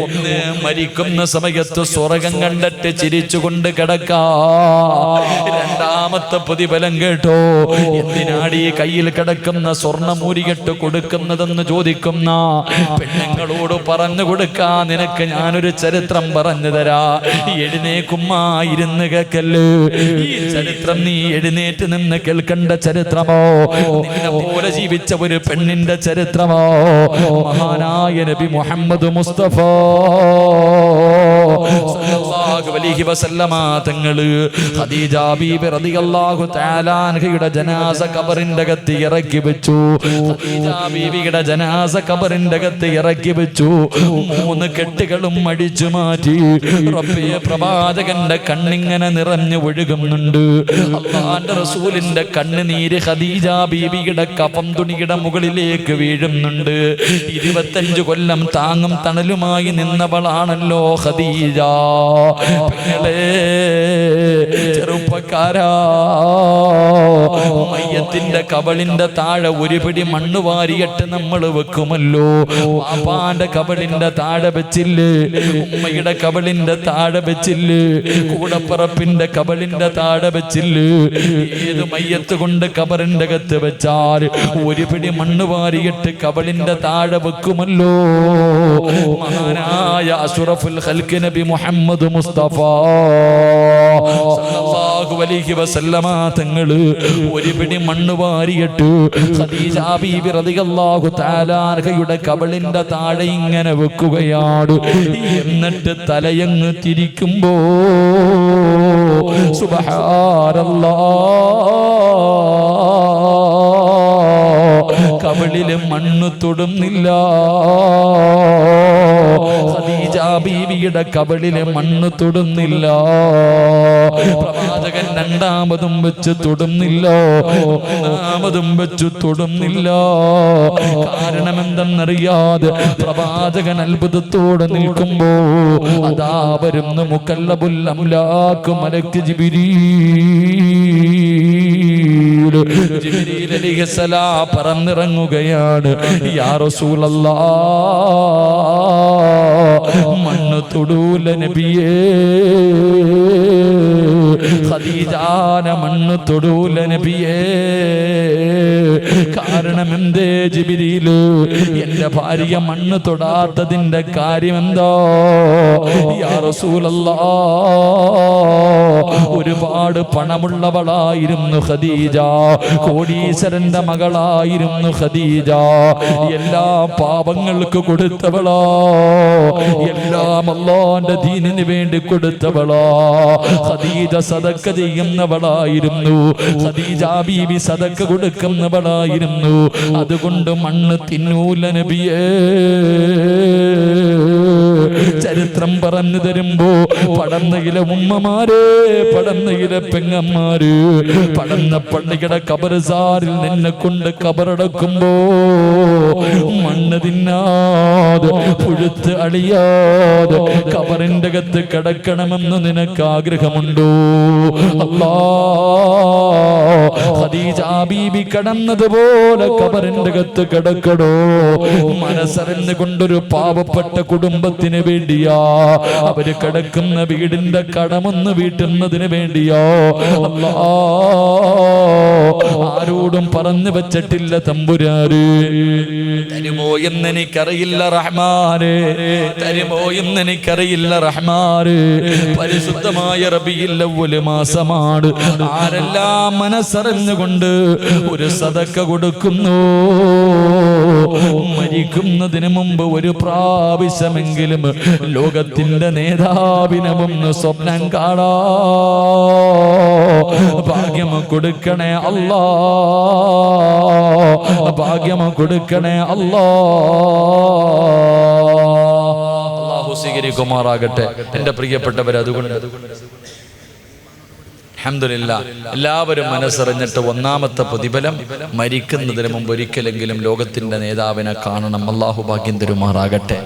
ഒന്ന് മരിക്കുന്ന സമയത്ത് സ്വർഗം കണ്ടിട്ട് ചിരിച്ചുകൊണ്ട് കിടക്കാ. രണ്ടാമത്തെ പ്രതിഫലം കേട്ടോ, എന്തിനാടി കയ്യിൽ കിടക്കുന്ന സ്വർണ്ണമൂരികെട്ട് കൊടുക്കുന്നതെന്ന് ചോദിക്കുന്ന പെണ്ണുങ്ങളോട് പറഞ്ഞു കൊടുക്കാ, നിനക്ക് ഞാനൊരു ചരിത്രം പറഞ്ഞു തരാ. എഴുന്നേക്കുമ്മ ഇരുന്ന് കേക്കല്ല്. ഈ ചരിത്രം നീ എഴുന്നേറ്റ് നിന്ന് കേൾക്കേണ്ട ചരിത്രമോ, നിന്നെ പോലെ ജീവിച്ച ഒരു പെണ്ണിന്റെ ചരിത്രമോ? മഹാനായ നബി മുഹമ്മദ് മുസ്തഫ സല്ലല്ലാഹു അലൈഹി വസല്ലമ തങ്ങള് ഖദീജ ബീബി റളിയല്ലാഹു തആല അൻഹയുടെ ജനാസ ഖബറിന്റെ അകത്ത് ഇറക്കി വെച്ചു. ഖദീജ ബീബിയുടെ ജനാസ ഖബറിന്റെ അകത്ത് ഇറക്കി വെച്ചു. 3 കെട്ടുകളും അടിച്ചു മാറ്റി. റബ്ബേ, പ്രവാചകന്റെ കണ്ണിങ്ങനെ നിറഞ്ഞു ഒഴുകുന്നുണ്ട്. അല്ലാഹുവിന്റെ റസൂലിന്റെ കണ്ണുനീര് ഖദീജ ബീബിയുടെ കഫം തുണിയുടെ മുകളിലേക്ക് വീഴുന്നുണ്ട്. 25 കൊല്ലം താങ്ങും തണലുമായി നിന്നവളാണല്ലോ ഖദീജ. ചെറുപ്പക്കാരാ, മയ്യത്തിന്റെ കബളിന്റെ താഴെ ഒരു പിടി മണ്ണ് വാരിയിട്ട് നമ്മൾ വെക്കുമല്ലോ. പാപ്പാന്റെ കബളിന്റെ താഴെ വെച്ചില്ലേ, ഉമ്മയുടെ കബളിന്റെ താഴെ വെച്ചില്ലേ, കൂടപ്പറപ്പിന്റെ കബളിന്റെ താഴെ വെച്ചില്ലേ. ഏത് മയ്യത്ത് കൊണ്ട് കബറിന്റെ അകത്ത് വെച്ചാൽ ഒരു പിടി മണ്ണ് വാരിയിട്ട് കബളിന്റെ താഴെ വെക്കുമല്ലോ. മഹാനായ അഷ്റഫുൽ ഖൽഖ് നബി മുഹമ്മദ് മുസ്തഫ സല്ലല്ലാഹു അലൈഹി വസല്ലമ തങ്ങള് ഒരു പിടി മണ്ണ് വാരിയിട്ട് ഖദീജ ബീബി റളിയല്ലാഹു തആല അൻഹയുടെ കബളിന്റെ താഴെ ഇങ്ങനെ വെക്കുകയാണ്. എന്നിട്ട് തലയങ്ങ് തിരിക്കുമ്പോ സുബ്ഹാനല്ലാഹ്, കബളില് മണ്ണ് തൊടുന്നില്ല. ഖദീജ ബീവിയുടെ കബളിലെ മണ്ണ് തൊടുന്നില്ല. പ്രവാചകൻ രണ്ടാമതും വെച്ച് തൊടുന്നില്ല, മൂന്നാമതും വെച്ച് തൊടുന്നില്ല. കാരണം എന്തെന്നറിയാതെ പ്രവാചകൻ അത്ഭുതത്തോടെ നിൽക്കുമ്പോ അതാ വരുന്നു മുക്കല്ലബുൽ അംലാക്ക് മലക്ക് ജിബ്രീൽ. ജിബ്രീൽ അലൈഹിസ്സലാം പറന്നിറങ്ങുകയാണ്. യാ റസൂലല്ലാഹ്, മണ്ണ് തൊടൂല നബിയേ, ഖദീജാന മണ്ണ് തൊടൂല നബിയേ. കാരണം എന്തേ ജിബ്രീൽ? എന്റെ ഭാര്യ മണ്ണ് തൊടാത്തതിന്റെ കാര്യം എന്തോ? യാ റസൂലല്ലാഹ്, ഒരുപാട് പണമുള്ളവളായിരുന്നു ഖദീജ, കോടീശ്വരന്റെ മകളായിരുന്നു ഖദീജ, എല്ലാ പാപങ്ങൾക്ക് കൊടുത്തവളാ, എല്ലാം അല്ലാഹുവിന്റെ ദീനിന് വേണ്ടി കൊടുത്തവളാ. ഖദീജ സദക്ക ചെയ്യുന്നവളായിരുന്നു, ഖദീജ ബീബി സദക്ക കൊടുക്കുന്നവളായിരുന്നു. അതുകൊണ്ട് മണ്ണ് തിന്നൂല നബിയേ. ചരിത്രം പറഞ്ഞു തരുമ്പോ പടന്നയിലെ ഉമ്മമാരെ, പടന്നയിലെ പെങ്ങന്മാര്, പടന്ന പള്ളിയുടെ കബർസാറിൽ നിന്നെ കൊണ്ട് കബറടക്കുമ്പോ മണ്ണ് തിന്നാതെ പുഴുത്ത് അളിയാതെ കബറിന്റെ അകത്ത് കിടക്കണമെന്ന് നിനക്ക് ആഗ്രഹമുണ്ടോ? അല്ലാ, ഖദീജ ബീബി കടന്നതുപോലെ കബറിന്റെ അകത്ത് കിടക്കടോ? മനസ്സറിഞ്ഞു കൊണ്ടൊരു പാവപ്പെട്ട കുടുംബത്തിന് വേണ്ടിയാ, അവര് കിടക്കുന്ന വീടിന്റെ കടമൊന്ന് വീട്ടുന്നതിന് വേണ്ടിയോ? അല്ലാ, ആരോടും പറഞ്ഞു വെച്ചിട്ടില്ല തമ്പുരാര്. തരുമോ എന്നെനിക്കറിയില്ല റഹ്മാനെ, തരുമോ എന്നെനിക്കറിയില്ല റഹ്മാന്. പരിശുദ്ധമായ റബീഉൽ അവ്വൽ മാസമാണ്. ആരെല്ലാം മനസ്സറിഞ്ഞുകൊണ്ട് ഒരു സദക്ക കൊടുക്കുന്നു, മരിക്കുന്നതിന് മുമ്പ് ഒരു പ്രാവശ്യമെങ്കിലും ലോകത്തിന്റെ നേതാവിനെ ഒന്ന് സ്വപ്നം കാണാ ഭാഗ്യം കൊടുക്കണേ അല്ലാ, ഭാഗ്യം കൊടുക്കണേ അല്ലാ. അല്ലാഹു സ്വീകരിക്കുമാറാകട്ടെ എൻ്റെ പ്രിയപ്പെട്ടവർ. അതുകൊണ്ട് അൽഹംദുലില്ലാഹ് എല്ലാവരും മനസ്സറിഞ്ഞിട്ട് ഒന്നാമത്തെ പ്രതിഫലം മരിക്കുന്നതിന് മുമ്പ് ഒരിക്കലെങ്കിലും ലോകത്തിന്റെ നേതാവിനെ കാണണം. അല്ലാഹു ഭാഗ്യം തരുമാറാകട്ടെ.